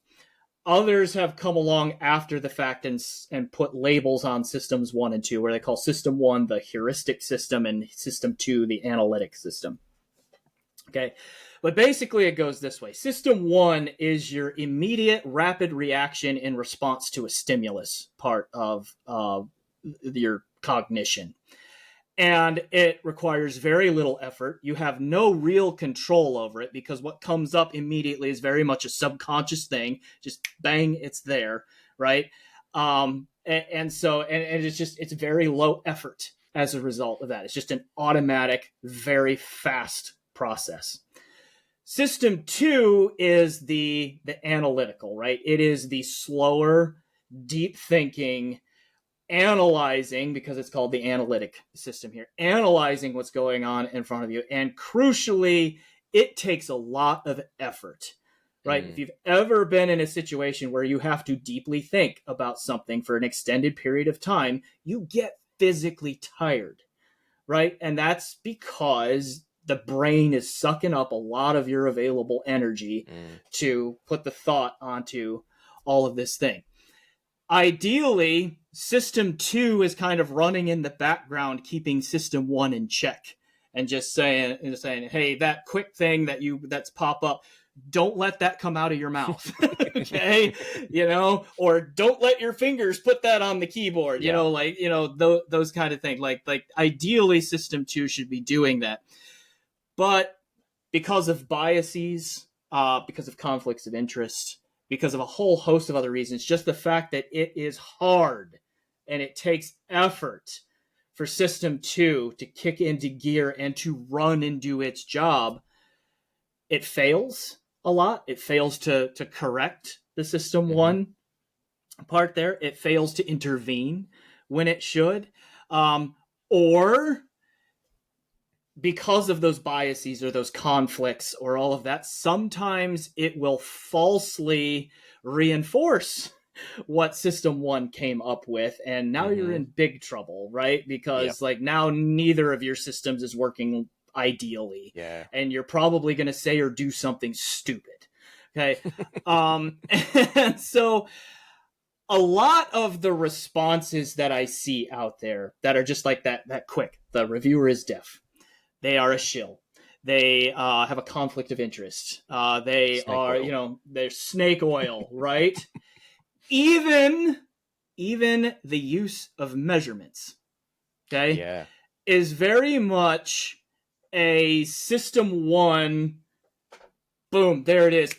Others have come along after the fact and put labels on Systems 1 and 2, where they call System 1 the heuristic system and System 2 the analytic system. Okay. But basically, it goes this way. System 1 is your immediate rapid reaction in response to a stimulus part of your cognition. And it requires very little effort. You have no real control over it, because what comes up immediately is very much a subconscious thing. Just bang, it's there, right? And it's very low effort as a result of that. It's just an automatic, very fast process. System 2 is the analytical, right? It is the slower, deep thinking, analyzing, because it's called the analytic system here, analyzing what's going on in front of you. And crucially, it takes a lot of effort, right? If you've ever been in a situation where you have to deeply think about something for an extended period of time, you get physically tired, right? And that's because the brain is sucking up a lot of your available energy to put the thought onto all of this thing. Ideally, System 2 is kind of running in the background, keeping System 1 in check, and just saying, hey, that quick thing that's pop up, don't let that come out of your mouth. Okay. Or don't let your fingers put that on the keyboard, those kind of things. Like ideally System 2 should be doing that. But because of biases, because of conflicts of interest, because of a whole host of other reasons, just the fact that it is hard and it takes effort for System 2 to kick into gear and to run and do its job, it fails a lot. It fails to correct the System 1 part there. It fails to intervene when it should. Or because of those biases or those conflicts or all of that, sometimes it will falsely reinforce what System 1 came up with, and now you're in big trouble, right? Because now neither of your systems is working ideally, and you're probably going to say or do something stupid. Okay. And so a lot of the responses that I see out there that are just like that quick, the reviewer is deaf, they are a shill, they have a conflict of interest, they're snake oil, right? Even the use of measurements, okay, is very much a System 1, boom, there it is.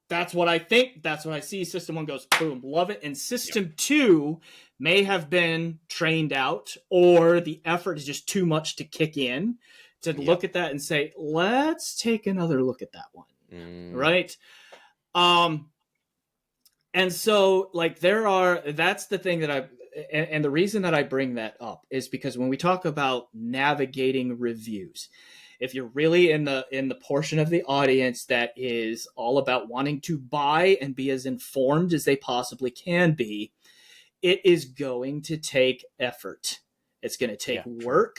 That's what I think, that's what I see. System 1 goes, boom, love it. And System 2 may have been trained out, or the effort is just too much to kick in to look at that and say, let's take another look at that one, right? And so, like, that's the thing that and the reason that I bring that up is because when we talk about navigating reviews, if you're really in the portion of the audience that is all about wanting to buy and be as informed as they possibly can be, it is going to take effort. It's going to take Yeah, true. work.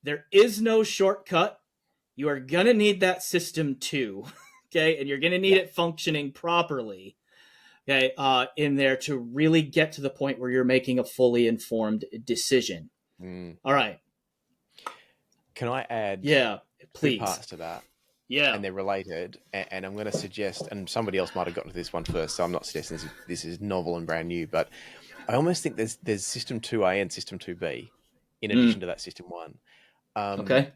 There is no shortcut. You are going to need that system too. Okay. And you're going to need Yeah. it functioning properly. Okay. In there to really get to the point where you're making a fully informed decision. Mm. All right. Can I add Yeah. two Please. parts to that? Yeah. And they're related. And I'm going to suggest, and somebody else might have gotten to this one first, so I'm not suggesting this is novel and brand new, but I almost think there's System 2A and System 2B in addition to that System 1. Um, Okay.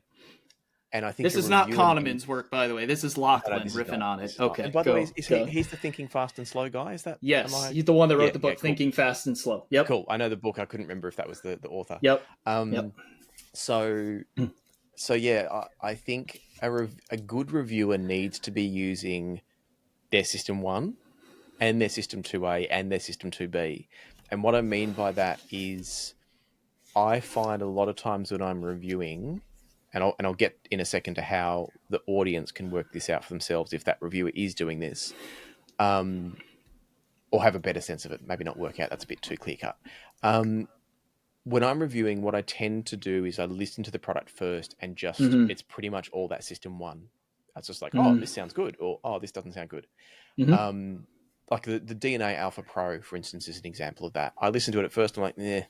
and I think This a is not reviewer Kahneman's needs... work, by the way. This is No, Lachlan this is riffing not. on This it. is not. And Okay. by the way, Go. is Go. he's the Thinking Fast and Slow guy? Is that... Am Yes. I... He's the one that wrote the Yeah, book cool. Thinking Fast and Slow. Yep. Cool. I know the book. I couldn't remember if that was the author. Yep. Yep. Um, so yeah, I think a good reviewer needs to be using their System 1 and their System 2A and their System 2B. And what I mean by that is I find a lot of times when I'm reviewing, and I'll get in a second to how the audience can work this out for themselves if that reviewer is doing this, or have a better sense of it. Maybe not work out. That's a bit too clear cut. When I'm reviewing, what I tend to do is I listen to the product first and just, Mm-hmm. it's pretty much all that System 1. It's just like, oh, Mm-hmm. this sounds good, or oh, this doesn't sound good. Mm-hmm. Like the DNA Alpha Pro, for instance, is an example of that. I listened to it at first, I'm like,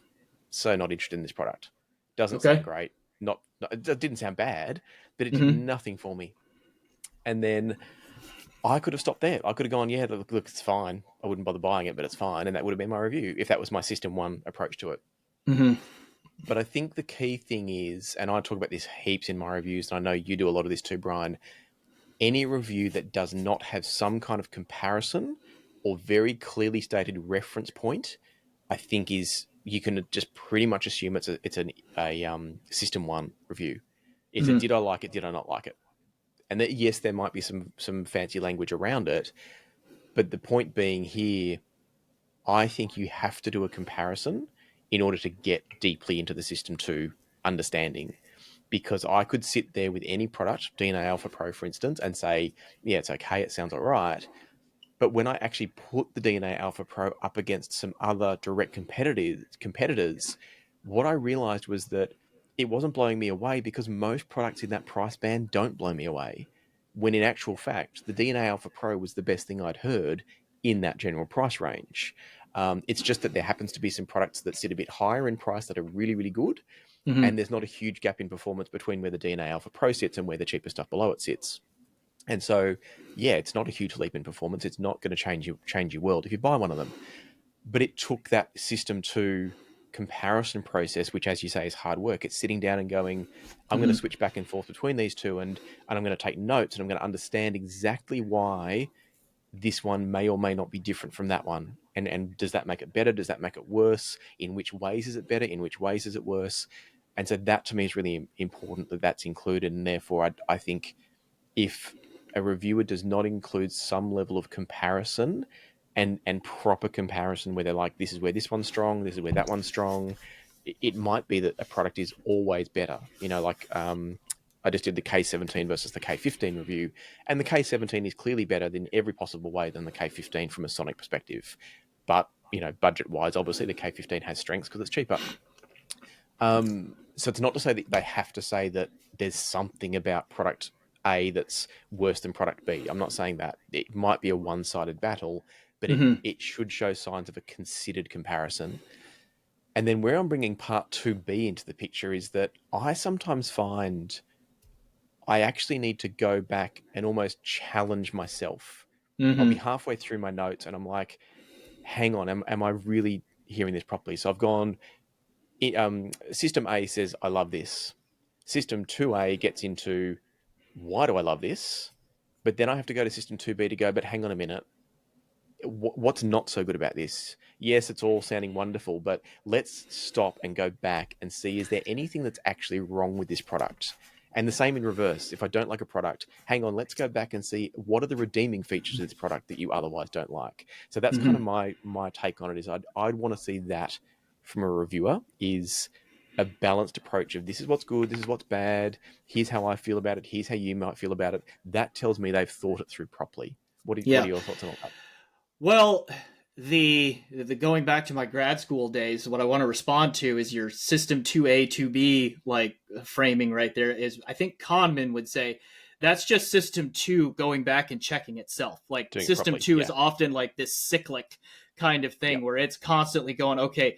so not interested in this product. Doesn't sound Okay. great. It didn't sound bad, but it did Mm-hmm. nothing for me. And then I could have stopped there. I could have gone, yeah, look, it's fine. I wouldn't bother buying it, but it's fine. And that would have been my review if that was my System 1 approach to it. Mm-hmm. But I think the key thing is, and I talk about this heaps in my reviews, and I know you do a lot of this too, Brian, any review that does not have some kind of comparison or very clearly stated reference point, I think you can just pretty much assume it's a System 1 review. It's a Mm-hmm. did I like it, did I not like it? And that, yes, there might be some fancy language around it, but the point being here, I think you have to do a comparison in order to get deeply into the System 2 understanding. Because I could sit there with any product, DNA Alpha Pro, for instance, and say, yeah, it's okay, it sounds all right. But when I actually put the DNA Alpha Pro up against some other direct competitors, what I realized was that it wasn't blowing me away because most products in that price band don't blow me away. When in actual fact, the DNA Alpha Pro was the best thing I'd heard in that general price range. It's just that there happens to be some products that sit a bit higher in price that are really, really good. Mm-hmm. And there's not a huge gap in performance between where the DNA Alpha Pro sits and where the cheaper stuff below it sits. And so, yeah, it's not a huge leap in performance. It's not going to change your world if you buy one of them. But it took that System 2 comparison process, which, as you say, is hard work. It's sitting down and going, I'm going to switch back and forth between these two, and I'm going to take notes, and I'm going to understand exactly why this one may or may not be different from that one. And does that make it better? Does that make it worse? In which ways is it better? In which ways is it worse? And so that to me is really important that that's included. And therefore, I think if a reviewer does not include some level of comparison and proper comparison where they're like, this is where this one's strong, this is where that one's strong, it might be that a product is always better. Like I just did the K17 versus the K15 review, and the K17 is clearly better in every possible way than the K15 from a sonic perspective. But, budget-wise, obviously the K15 has strengths because it's cheaper. So it's not to say that they have to say that there's something about product A that's worse than product B. I'm not saying that. It might be a one-sided battle, but Mm-hmm. it should show signs of a considered comparison. And then where I'm bringing part 2B into the picture is that I sometimes find I actually need to go back and almost challenge myself. I'll be Mm-hmm. halfway through my notes and I'm like, hang on, am I really hearing this properly? So I've gone, System A says, I love this. System 2A gets into, why do I love this? But then I have to go to System 2B to go, but hang on a minute. What's not so good about this? Yes, it's all sounding wonderful, but let's stop and go back and see, is there anything that's actually wrong with this product? And the same in reverse. If I don't like a product, hang on, let's go back and see what are the redeeming features of this product that you otherwise don't like. So that's kind of my take on it. Is I'd want to see that from a reviewer, is a balanced approach of this is what's good, this is what's bad, here's how I feel about it, here's how you might feel about it. That tells me they've thought it through properly. What are your thoughts on all that? Well, the going back to my grad school days, what I want to respond to is your system 2A, 2B like framing right there is, I think Kahneman would say that's just system 2 going back and checking itself. Like Doing it system properly, 2 is often like this cyclic kind of thing where it's constantly going, okay,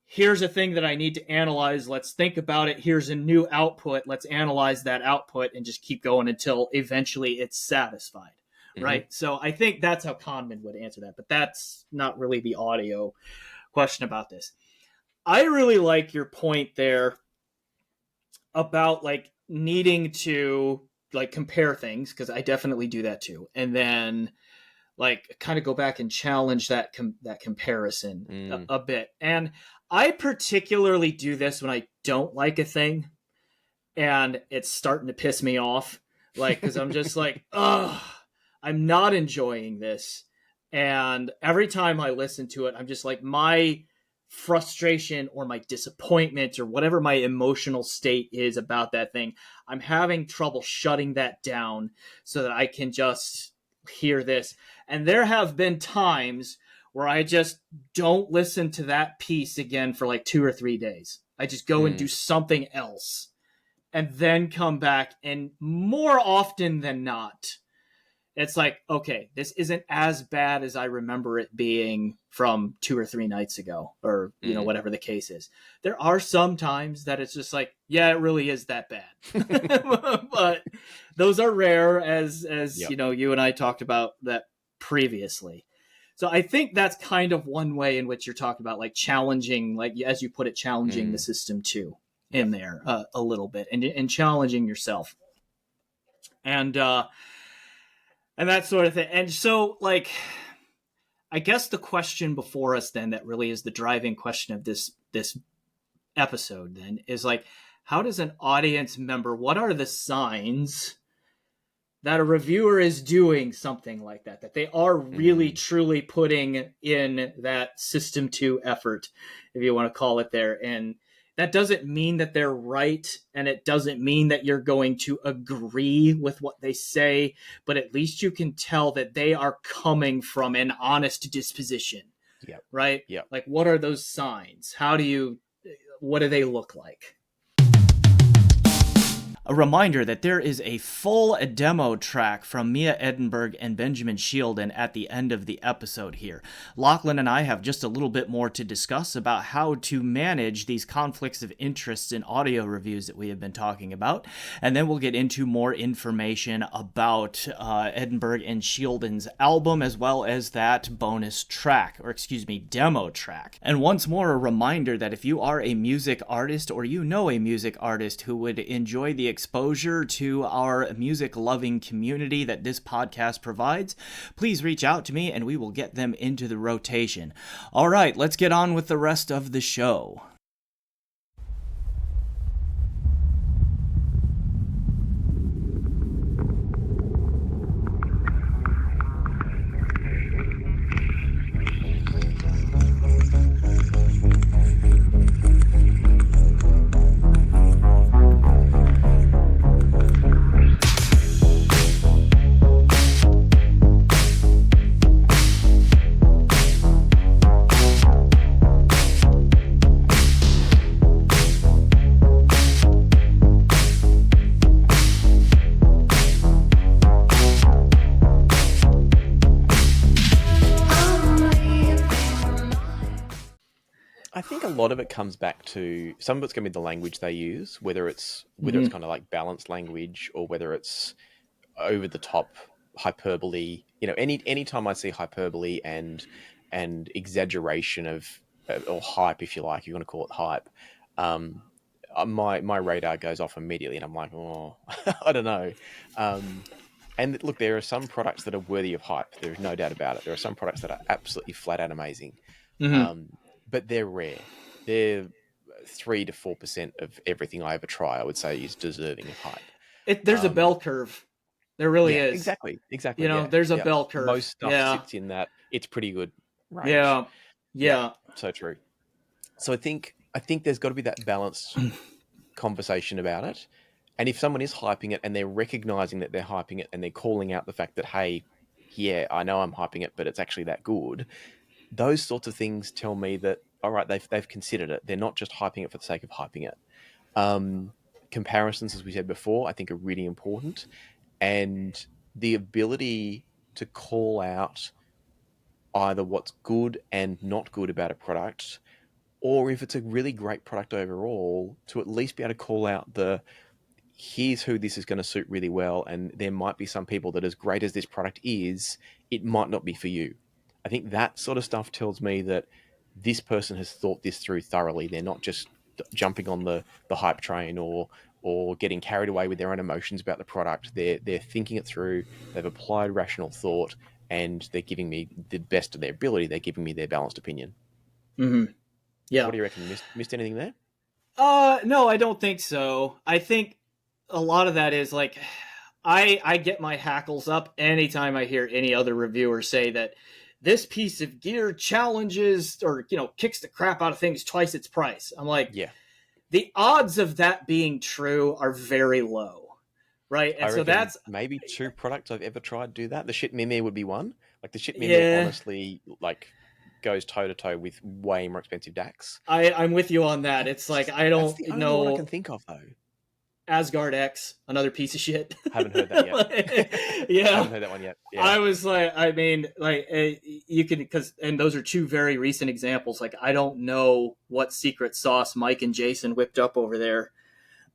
here's a thing that I need to analyze. Let's think about it. Here's a new output. Let's analyze that output and just keep going until eventually it's satisfied. Right. So I think that's how Kahneman would answer that, but that's not really the audio question about this. I really like your point there about like needing to like compare things, because I definitely do that too. And then like kind of go back and challenge that comparison a bit. And I particularly do this when I don't like a thing and it's starting to piss me off. Like, because I'm just like, ugh, I'm not enjoying this. And every time I listen to it, I'm just like, my frustration or my disappointment or whatever my emotional state is about that thing, I'm having trouble shutting that down so that I can just hear this. And there have been times where I just don't listen to that piece again for like 2 or 3 days. I just go and do something else and then come back. And more often than not, it's like, okay, this isn't as bad as I remember it being from 2 or 3 nights ago, or, you know, whatever the case is. There are some times that it's just like, yeah, it really is that bad. But those are rare, as you know, you and I talked about that previously. So I think that's kind of one way in which you're talking about like challenging, like as you put it, challenging the system too in there a little bit, and challenging yourself. And that sort of thing. And so, like, I guess the question before us then that really is the driving question of this episode then is like, how does an audience member, what are the signs that a reviewer is doing something like that, that they are really truly putting in that system 2 effort, if you want to call it there. And that doesn't mean that they're right, and it doesn't mean that you're going to agree with what they say, but at least you can tell that they are coming from an honest disposition. Right? Like, what are those signs? What do they look like? A reminder that there is a full demo track from Mia Edenberg and Benjamin Shielden at the end of the episode here. Lachlan and I have just a little bit more to discuss about how to manage these conflicts of interest in audio reviews that we have been talking about, and then we'll get into more information about Edenberg and Shielden's album, as well as that bonus track, or excuse me, demo track. And once more, a reminder that if you are a music artist, or you know a music artist who would enjoy the exposure to our music-loving community that this podcast provides, please reach out to me and we will get them into the rotation. All right, let's get on with the rest of the show. I think a lot of it comes back to, some of it's going to be the language they use, whether it's kind of like balanced language, or whether it's over the top hyperbole. You know, any time I see hyperbole and exaggeration of, or hype, if you like, if you want to call it hype, my radar goes off immediately, and I'm like, oh, I don't know. And look, there are some products that are worthy of hype. There's no doubt about it. There are some products that are absolutely flat out amazing. But they're rare. They're 3 to 4% of everything I ever try, I would say, is deserving of hype. There's a bell curve. There really Yeah, is. exactly. Yeah. There's a Yeah. bell curve. Most stuff Yeah. sits in that it's pretty good range. Yeah. Yeah, Yeah. so true. So I think there's got to be that balanced conversation about it. And if someone is hyping it and they're recognizing that they're hyping it and they're calling out the fact that, hey, yeah, I know I'm hyping it, but it's actually that good, those sorts of things tell me that, all right, they've considered it. They're not just hyping it for the sake of hyping it. Um, Comparisons, as we said before, I think are really important. And the ability to call out either what's good and not good about a product, or if it's a really great product overall, to at least be able to call out here's who this is going to suit really well, and there might be some people that, as great as this product is, it might not be for you. I think that sort of stuff tells me that this person has thought this through thoroughly. They're not just jumping on the hype train, or getting carried away with their own emotions about the product. They're thinking it through. They've applied rational thought, and they're giving me the best of their ability. They're giving me their balanced opinion. Mm-hmm. Yeah. What do you reckon? Missed anything there? No, I don't think so. I think a lot of that is like, I get my hackles up anytime I hear any other reviewer say that this piece of gear challenges or kicks the crap out of things twice its price. I'm like, Yeah. the odds of that being true are very low, right? And I so reckon that's maybe 2 products I've ever tried do that. The shit Mimir would be one. Like, the shit Mimir yeah. honestly, like, goes toe to toe with way more expensive DAX. I'm with you on that. It's like I That's don't the only one I know. can think of, though. Asgard X, another piece of shit. Haven't heard that yet. Yeah, Haven't heard that one yet. Yeah. I was like, I mean, like you can and those are 2 very recent examples. Like I don't know what secret sauce Mike and Jason whipped up over there.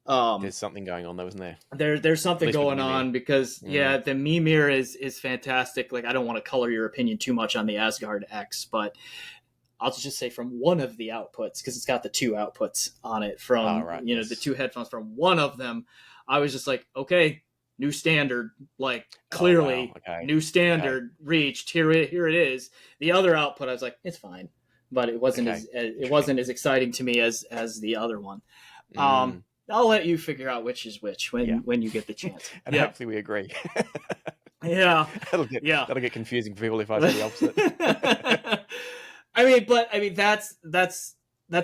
There's something going on, though, isn't there? There's something At least with going the Mimir. on because the Mimir is fantastic. Like I don't want to color your opinion too much on the Asgard X, but I'll just say from one of the outputs, because it's got the 2 outputs on it from Yes. the 2 headphones from one of them. I was just like, okay, new standard, like clearly Okay. new standard reached. Here it is. The other output, I was like, it's fine, but it wasn't it wasn't as exciting to me as the other one. I'll let you figure out which is which when you get the chance. And hopefully we agree. Yeah. That'll get confusing for people if I say the opposite. I mean that's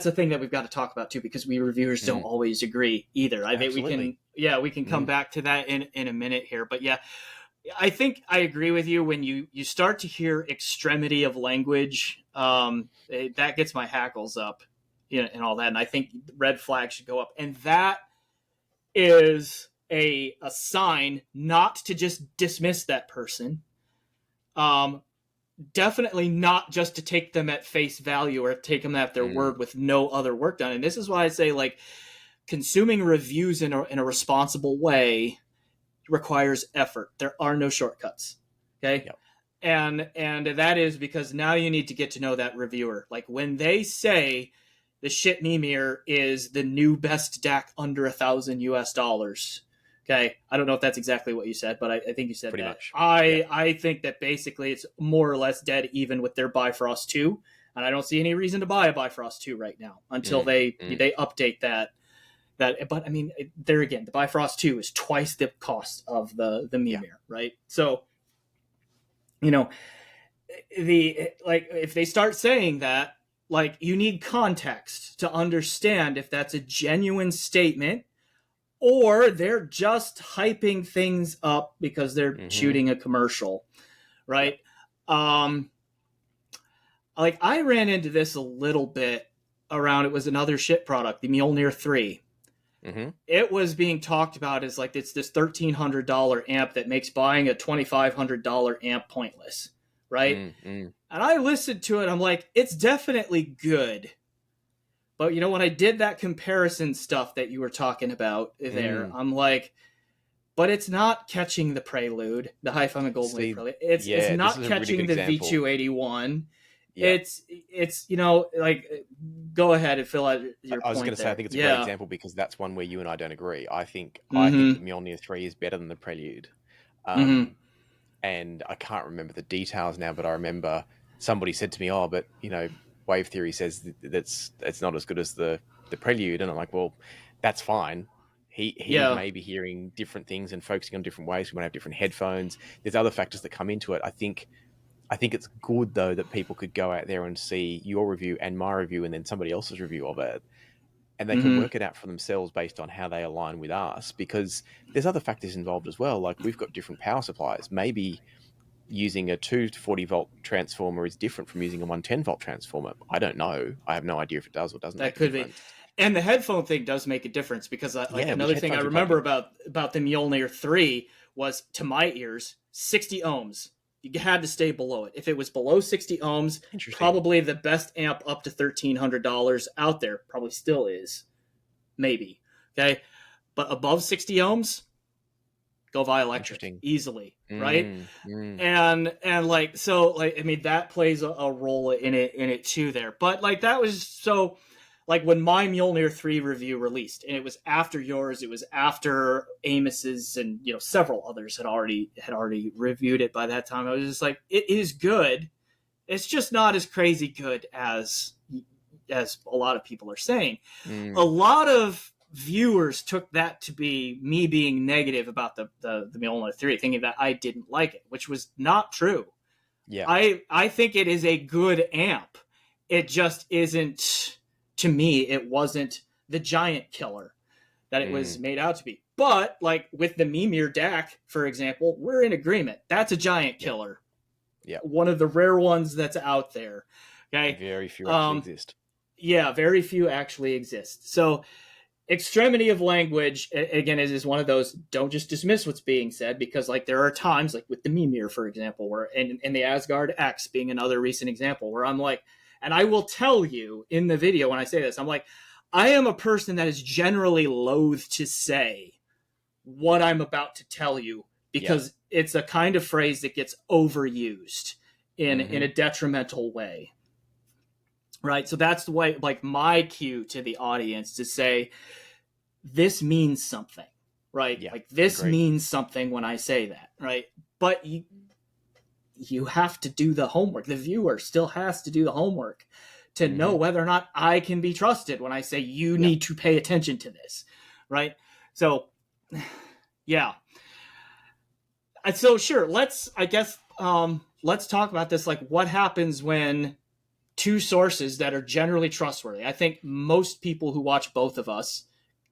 a thing that we've got to talk about too, because we reviewers don't always agree either. I think we can come back to that in a minute here. But yeah, I think I agree with you when you start to hear extremity of language. That gets my hackles up, and all that. And I think red flags should go up. And that is a sign not to just dismiss that person. Definitely not just to take them at face value or take them at their word with no other work done. And this is why I say, like, consuming reviews in a responsible way requires effort. There are no shortcuts. Okay. Yep. And that is because now you need to get to know that reviewer. Like when they say the shit Mimir is the new best DAC under $1,000 US. Okay, I don't know if that's exactly what you said, but I think you said pretty that. much. I think that basically it's more or less dead even with their Bifrost 2, and I don't see any reason to buy a Bifrost 2 right now until they update that. But I mean, there again, the Bifrost 2 is twice the cost of the Mimir, right? So, if they start saying that, like, you need context to understand if that's a genuine statement or they're just hyping things up because they're shooting a commercial, right? Yep. Like I ran into this a little bit around, it was another shit product, the Mjolnir 3. It was being talked about as like it's this $1,300 amp that makes buying a $2,500 amp pointless, right? And I listened to it, I'm like, it's definitely good. But when I did that comparison stuff that you were talking about there, I'm like, but it's not catching the Prelude, the Hi-Fi Gold Wave Prelude. It's not catching the V281. Yeah. It's like, go ahead and fill out your point. I was going to say, I think it's a great example because that's one where you and I don't agree. I think the Mjolnir 3 is better than the Prelude. And I can't remember the details now, but I remember somebody said to me, but Wave Theory says it's not as good as the the Prelude, and I'm like, well, that's fine. He Yeah. may be hearing different things and focusing on different ways. We might have different headphones. There's other factors that come into it. I think it's good though that people could go out there and see your review and my review and then somebody else's review of it, and they can Hmm. work it out for themselves based on how they align with us, because there's other factors involved as well. Like, we've got different power supplies. Maybe using a 240-volt transformer is different from using a 110-volt transformer. I don't know. I have no idea if it does or doesn't That make a could be. difference. And the headphone thing does make a difference because, like, Yeah, which another thing I headphones you plug remember in. about the Mjolnir 3 was, to my ears, 60 ohms. You had to stay below it. If it was below 60 ohms, Interesting. probably the best amp up to $1,300 out there. Probably still is. Maybe. Okay. But above 60 ohms, go buy electric Interesting. easily. Right. Mm. And like, so, like, I mean, that plays a role in it too there. But like, that was so, like, when my Mjolnir 3 review released, and it was after yours, it was after Amos's, and several others had already reviewed it by that time. I was just like, it is good. It's just not as crazy good as a lot of people are saying. A Mm. lot of viewers took that to be me being negative about the Mjolnir 3, thinking that I didn't like it, which was not true. Yeah. I think it is a good amp. It just isn't, to me, it wasn't the giant killer that it was Mm. made out to be. But like with the Mimir DAC, for example, we're in agreement. That's a giant Yeah. killer. Yeah. One of the rare ones that's out there. Okay. Very few actually exist. Yeah, very few actually exist. So extremity of language, again, is one of those, don't just dismiss what's being said, because like there are times, like with the Mimir, for example, where, and the Asgard X being another recent example, where I'm like, and I will tell you in the video when I say this, I'm like, I am a person that is generally loath to say what I'm about to tell you, Yeah. because it's a kind of phrase that gets overused in Mm-hmm. a detrimental way. Right. So that's the way, like, my cue to the audience to say, this means something, right? Yeah. Like, this Agreed. means something when I say that, right? But you have to do the homework. The viewer still has to do the homework to Mm-hmm. know whether or not I can be trusted when I say you Yeah. need to pay attention to this, right? So, yeah. So sure, let's talk about this. Like, what happens when two sources that are generally trustworthy? I think most people who watch both of us,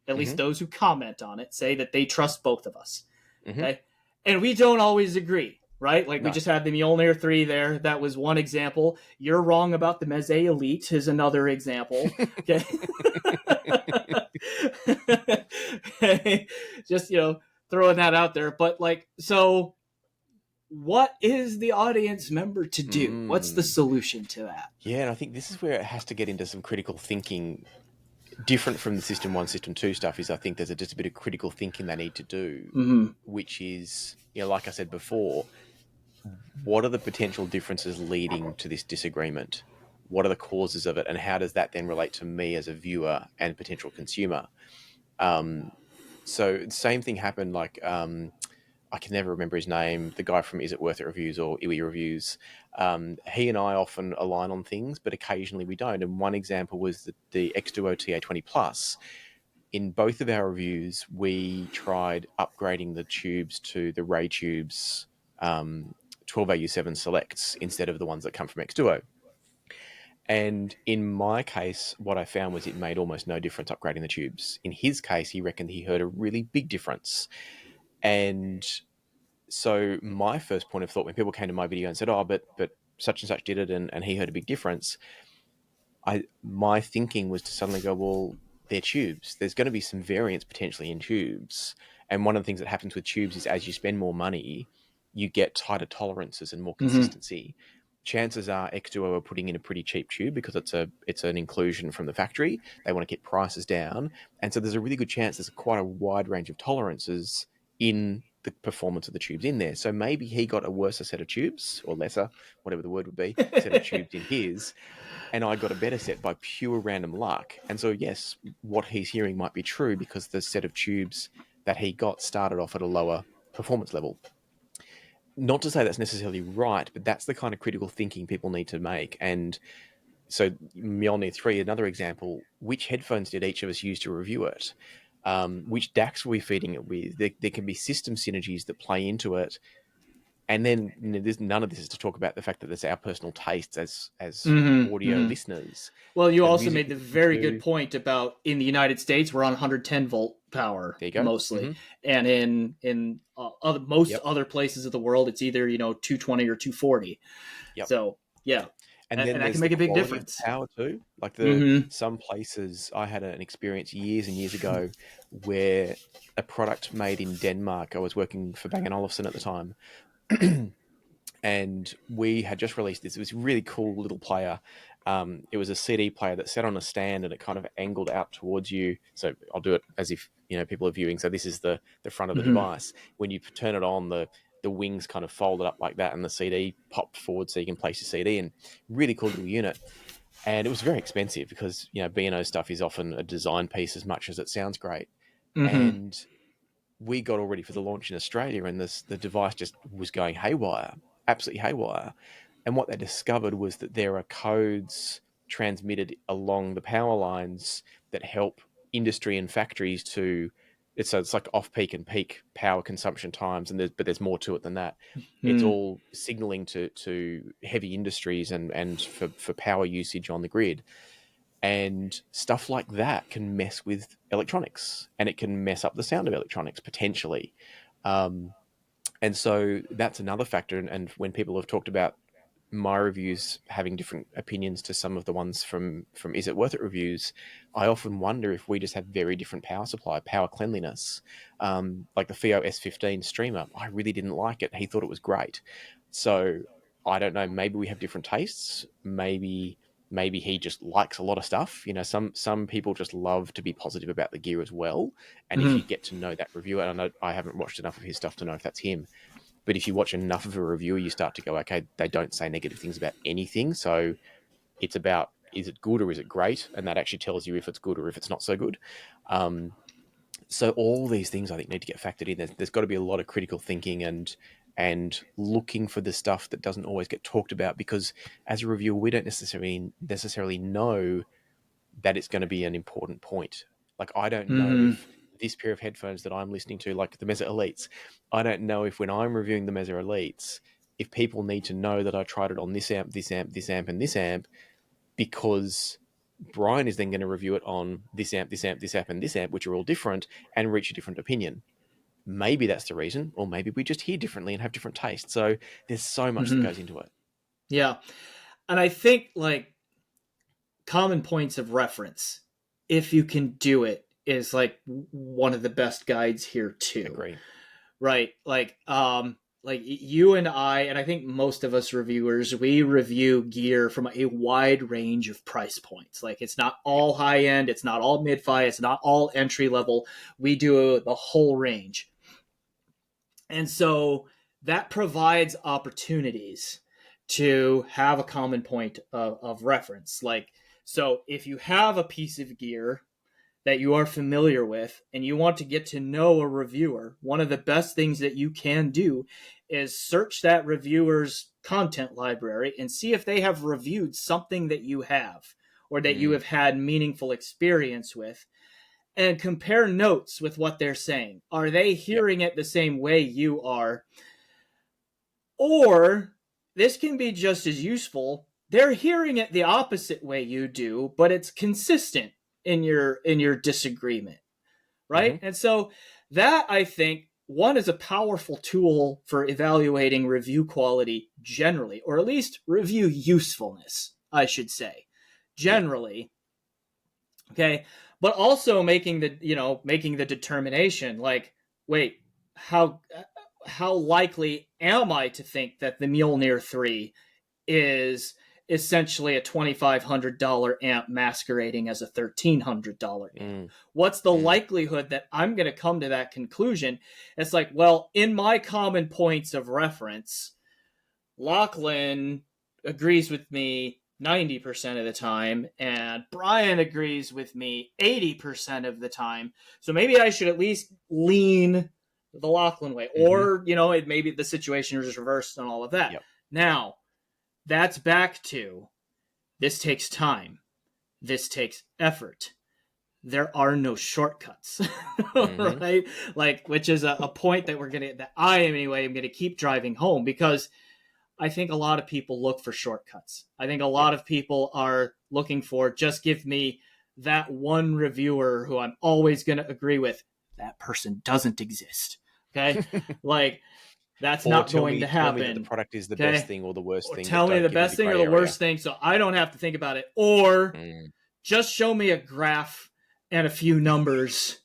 at least Mm-hmm. those who comment on it, say that they trust both of us. Mm-hmm. Okay. And we don't always agree, right? Like, we No. just had the Mjolnir 3 there. That was one example. You're wrong about the Meze Elite is another example. Okay. Just, throwing that out there. But like, so what is the audience member to do? What's the solution to that? Yeah, and I think this is where it has to get into some critical thinking. Different from the System 1, System 2 stuff is, I think there's just a bit of critical thinking they need to do, Mm-hmm. which is, like I said before, what are the potential differences leading to this disagreement? What are the causes of it? And how does that then relate to me as a viewer and potential consumer? So same thing happened, like, I can never remember his name, the guy from Is It Worth It Reviews or Iwi Reviews. He and I often align on things, but occasionally we don't. And one example was the X2O TA20 Plus. In both of our reviews, we tried upgrading the tubes to the Ray Tubes 12AU7 Selects instead of the ones that come from X2O. And in my case, what I found was it made almost no difference upgrading the tubes. In his case, he reckoned he heard a really big difference. And so my first point of thought when people came to my video and said, "Oh, but such and such did it, and he heard a big difference," my thinking was to suddenly go, "Well, they're tubes. There's going to be some variance potentially in tubes." And one of the things that happens with tubes is, as you spend more money, you get tighter tolerances and more Mm-hmm. consistency. Chances are X2O are putting in a pretty cheap tube because it's an inclusion from the factory. They want to keep prices down, and so there's a really good chance there's quite a wide range of tolerances in the performance of the tubes in there. So maybe he got a worse set of tubes, or lesser, whatever the word would be, set of tubes in his, and I got a better set by pure random luck. And so, yes, what he's hearing might be true because the set of tubes that he got started off at a lower performance level. Not to say that's necessarily right, but that's the kind of critical thinking people need to make. And so Mjolnir 3, another example, which headphones did each of us use to review it? Which DACs were we feeding it with? There can be system synergies that play into it. And then there's none of this is to talk about the fact that there's our personal tastes as audio listeners. Well, you The also music made we the listen very good to. point about in the United States we're on 110 volt power There you go. mostly, Mm-hmm. and in most Yep. other places of the world it's either 220 or 240. Yep. So yeah, And then and that can there's the make a big quality of the difference. power too. Like Mm-hmm. some places, I had an experience years and years ago where a product made in Denmark. I was working for Bang& Olufsen at the time, and we had just released this. It was a really cool little player. It was a CD player that sat on a stand and it kind of angled out towards you. So I'll do it as if people are viewing. So this is the front of the Mm-hmm. device. When you turn it on, the wings kind of folded up like that, and the CD popped forward so you can place your CD in. Really cool little unit. And it was very expensive because B&O stuff is often a design piece as much as it sounds great. Mm-hmm. And we got all ready for the launch in Australia, and the device just was going haywire, absolutely haywire. And what they discovered was that there are codes transmitted along the power lines that help industry and factories to. It's like off peak and peak power consumption times, but there's more to it than that. It's Mm-hmm. all signaling to heavy industries and for power usage on the grid. And stuff like that can mess with electronics, and it can mess up the sound of electronics potentially. Um, and so that's another factor. And when people have talked about my reviews having different opinions to some of the ones from Is It Worth It reviews, I often wonder if we just have very different power supply, power cleanliness. Like the Fio S15 streamer, I really didn't like it. He thought it was great. So I don't know. Maybe we have different tastes. Maybe he just likes a lot of stuff. Some people just love to be positive about the gear as well. And if you Mm-hmm. get to know that reviewer, and I haven't watched enough of his stuff to know if that's him, but if you watch enough of a reviewer, you start to go, okay, they don't say negative things about anything. So it's about, is it good or is it great? And that actually tells you if it's good or if it's not so good. So all these things I think need to get factored in. There's got to be a lot of critical thinking and looking for the stuff that doesn't always get talked about, because as a reviewer, we don't necessarily know that it's going to be an important point. Like, I don't know Mm-hmm. if this pair of headphones that I'm listening to, like the Mesa Elites, I don't know if when I'm reviewing the Mesa Elites, if people need to know that I tried it on this amp, this amp, this amp, and this amp, because Brian is then going to review it on this amp, this amp, this amp, and this amp, which are all different, and reach a different opinion. Maybe that's the reason, or maybe we just hear differently and have different tastes. So there's so much that Mm-hmm. goes into it. Yeah, and I think like common points of reference, if you can do it, is like one of the best guides here too. Agree. Right. Like you and I think most of us reviewers, we review gear from a wide range of price points. Like it's not Yep. all high end, it's not all mid-fi, it's not all entry level. We do the whole range. And so that provides opportunities to have a common point of reference. Like, so if you have a piece of gear that you are familiar with and you want to get to know a reviewer, one of the best things that you can do is search that reviewer's content library and see if they have reviewed something that you have or that you Mm. have had meaningful experience with, and compare notes with what they're saying. Are they Yep. hearing it the same way you are? Or this can be just as useful. They're hearing it the opposite way you do, but it's consistent in your disagreement, right? Mm-hmm. And so that, I think, one is a powerful tool for evaluating review quality generally, or at least review usefulness, I should say, Yep. generally. Okay, but also making the determination, like, wait, how how likely am I to think that the Mjolnir 3 is essentially a $2,500 amp masquerading as a $1,300 amp? Mm. What's the Mm. likelihood that I'm going to come to that conclusion? It's like, well, in my common points of reference, Lachlan agrees with me 90% of the time, and Brian agrees with me 80% of the time. So maybe I should at least lean the Lachlan way. Mm-hmm. Or, it maybe the situation is reversed and all of that. Yep. Now, that's back to this takes time. This takes effort. There are no shortcuts, right? Like, which is a point that I anyway am going to keep driving home, because I think a lot of people look for shortcuts. I think a lot of people are looking for, just give me that one reviewer who I'm always going to agree with. That person doesn't exist. Okay. Like, that's not going to happen. Tell me that the product is the okay? best thing or the worst Or thing. tell me the best thing or the worst thing, so I don't have to think about it. Or just show me a graph and a few numbers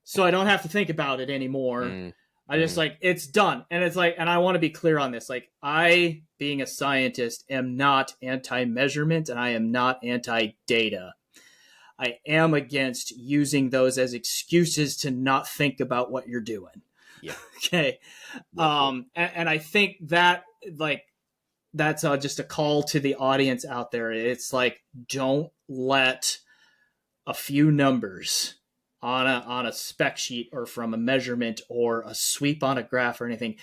so I don't have to think about it anymore. I just like, it's done. And it's like, and I want to be clear on this. Like, I, being a scientist, am not anti-measurement, and I am not anti-data. I am against using those as excuses to not think about what you're doing. Yeah. Okay. And I think that, like, that's just a call to the audience out there. It's like, don't let a few numbers on a spec sheet or from a measurement or a sweep on a graph or anything.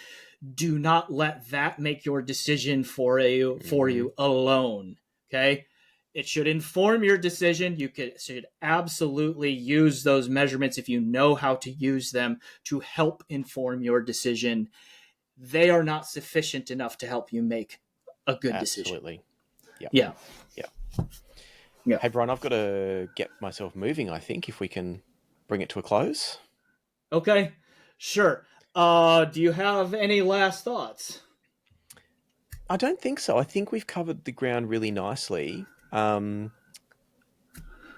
Do not let that make your decision for you alone. Okay. It should inform your decision. You should absolutely use those measurements, if you know how to use them, to help inform your decision. They are not sufficient enough to help you make a good decision. Absolutely. Yeah. Hey, Brian, I've got to get myself moving, I think, if we can bring it to a close. Okay, sure. Do you have any last thoughts? I don't think so. I think we've covered the ground really nicely. I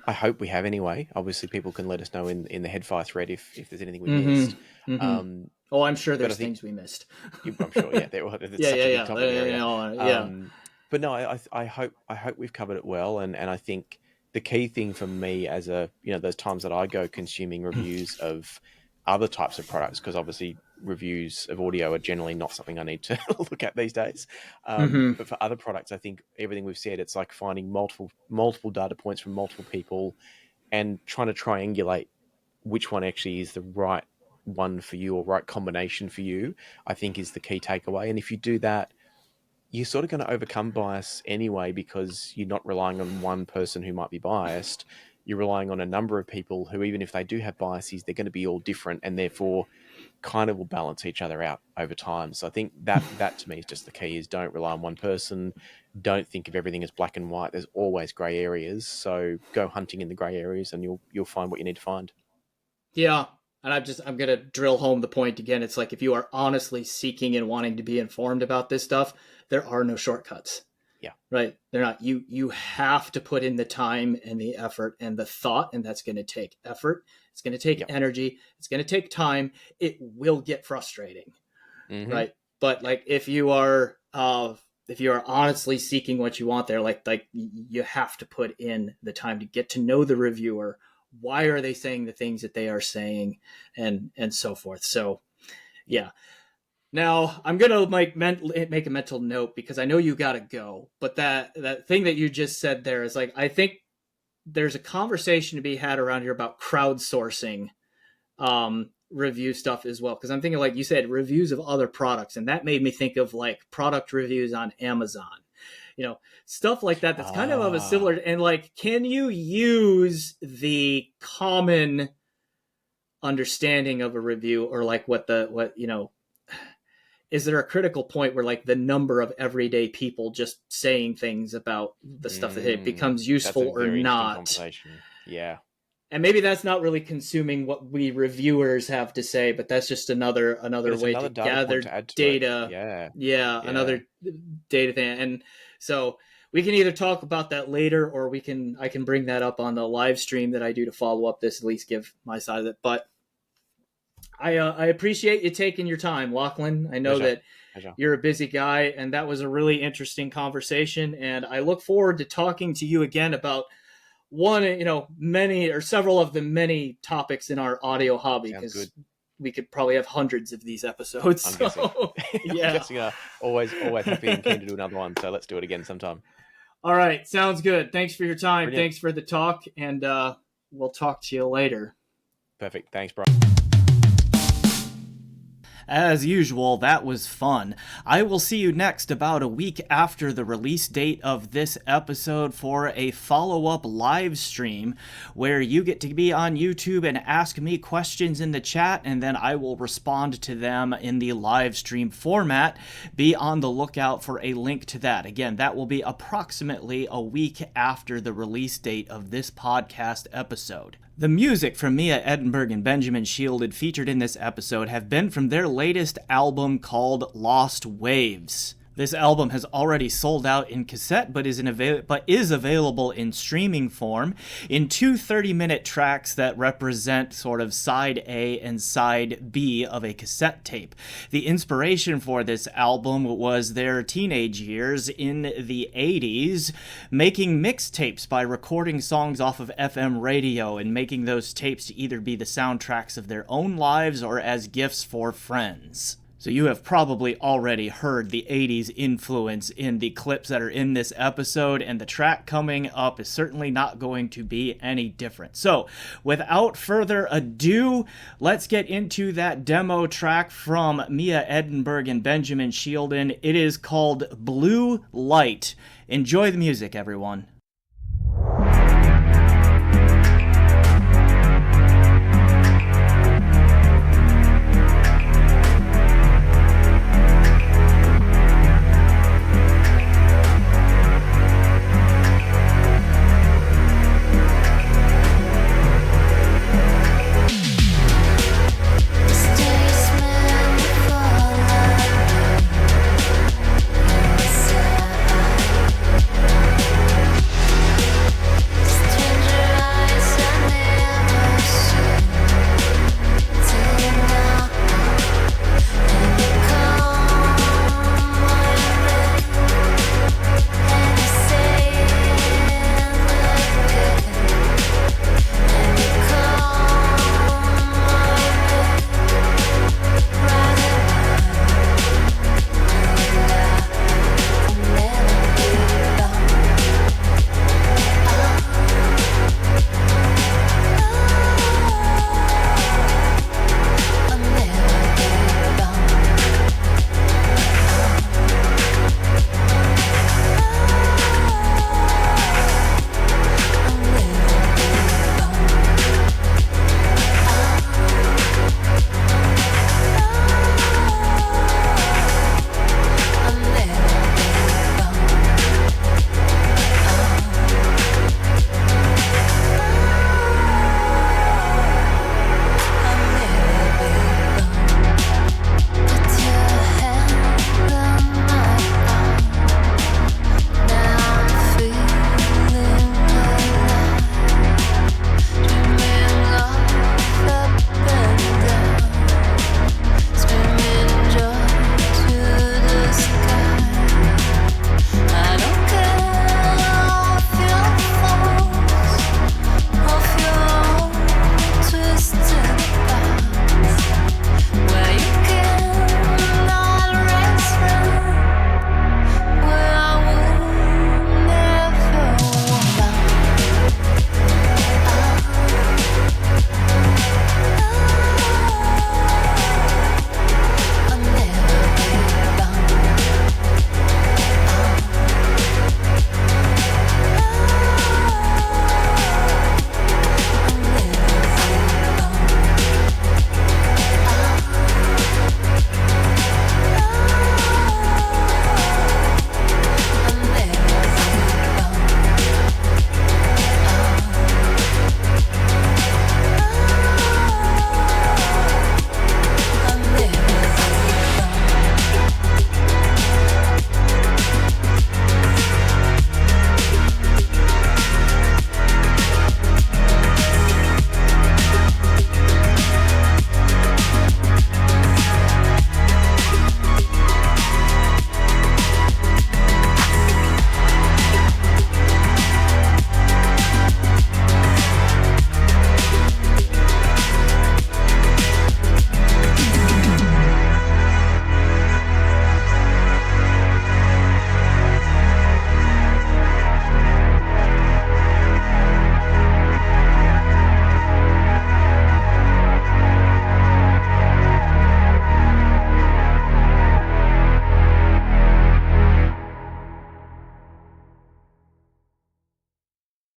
hope we have anyway. Obviously, people can let us know in the Headfire thread if there's anything we missed. I'm sure there's things we missed. I'm sure, yeah. It's such a big topic area. But no, I hope we've covered it well, and I think the key thing for me, as those times that I go consuming reviews of other types of products, because obviously reviews of audio are generally not something I need to look at these days. But for other products, I think everything we've said, it's like finding multiple data points from multiple people and trying to triangulate which one actually is the right one for you or right combination for you, I think is the key takeaway. And if you do that, you're sort of going to overcome bias anyway, because you're not relying on one person who might be biased. You're relying on a number of people who, even if they do have biases, they're going to be all different, and therefore kind of will balance each other out over time. So I think that to me is just the key, is don't rely on one person. Don't think of everything as black and white. There's always grey areas. So go hunting in the grey areas and you'll find what you need to find. Yeah. And I'm going to drill home the point again. It's like, if you are honestly seeking and wanting to be informed about this stuff, there are no shortcuts. Yeah. Right. They're not. You have to put in the time and the effort and the thought, and that's going to take effort. It's going to take energy. It's going to take time. It will get frustrating. Right. But like, if you are honestly seeking what you want there, like you have to put in the time to get to know the reviewer. Why are they saying the things that they are saying, and so forth. So, yeah. Now, I'm going to make a mental note, because I know you got to go. But that thing that you just said there is like, I think there's a conversation to be had around here about crowdsourcing review stuff as well. Because I'm thinking, like you said, reviews of other products. And that made me think of like product reviews on Amazon. Stuff like that. That's kind of a similar. And like, can you use the common understanding of a review, or like is there a critical point where like the number of everyday people just saying things about the stuff that it becomes useful or not? Yeah. And maybe that's not really consuming what we reviewers have to say, but that's just another way to gather data. Yeah. Another data thing. And so we can either talk about that later, or I can bring that up on the live stream that I do to follow up this, at least give my side of it. But I appreciate you taking your time, Lachlan. I know that you're a busy guy, and that was a really interesting conversation. And I look forward to talking to you again about many or several of the many topics in our audio hobby, because we could probably have hundreds of these episodes. I'm guessing. Always happy and keen to do another one. So let's do it again sometime. All right. Sounds good. Thanks for your time. Brilliant. Thanks for the talk. And we'll talk to you later. Perfect. Thanks, Brian. As usual, that was fun. I will see you next about a week after the release date of this episode for a follow-up live stream where you get to be on YouTube and ask me questions in the chat, and then I will respond to them in the live stream format. Be on the lookout for a link to that. Again, that will be approximately a week after the release date of this podcast episode. The music from Mia Edenberg and Benjamin Shielden featured in this episode have been from their latest album called Lost Waves. This album has already sold out in cassette, but is available in streaming form in two 30-minute tracks that represent sort of side A and side B of a cassette tape. The inspiration for this album was their teenage years in the 80s, making mixtapes by recording songs off of FM radio and making those tapes to either be the soundtracks of their own lives or as gifts for friends. So you have probably already heard the 80s influence in the clips that are in this episode, and the track coming up is certainly not going to be any different. So, without further ado, let's get into that demo track from Mia Edenberg and Benjamin Shielden. It is called Blue Light. Enjoy the music, everyone.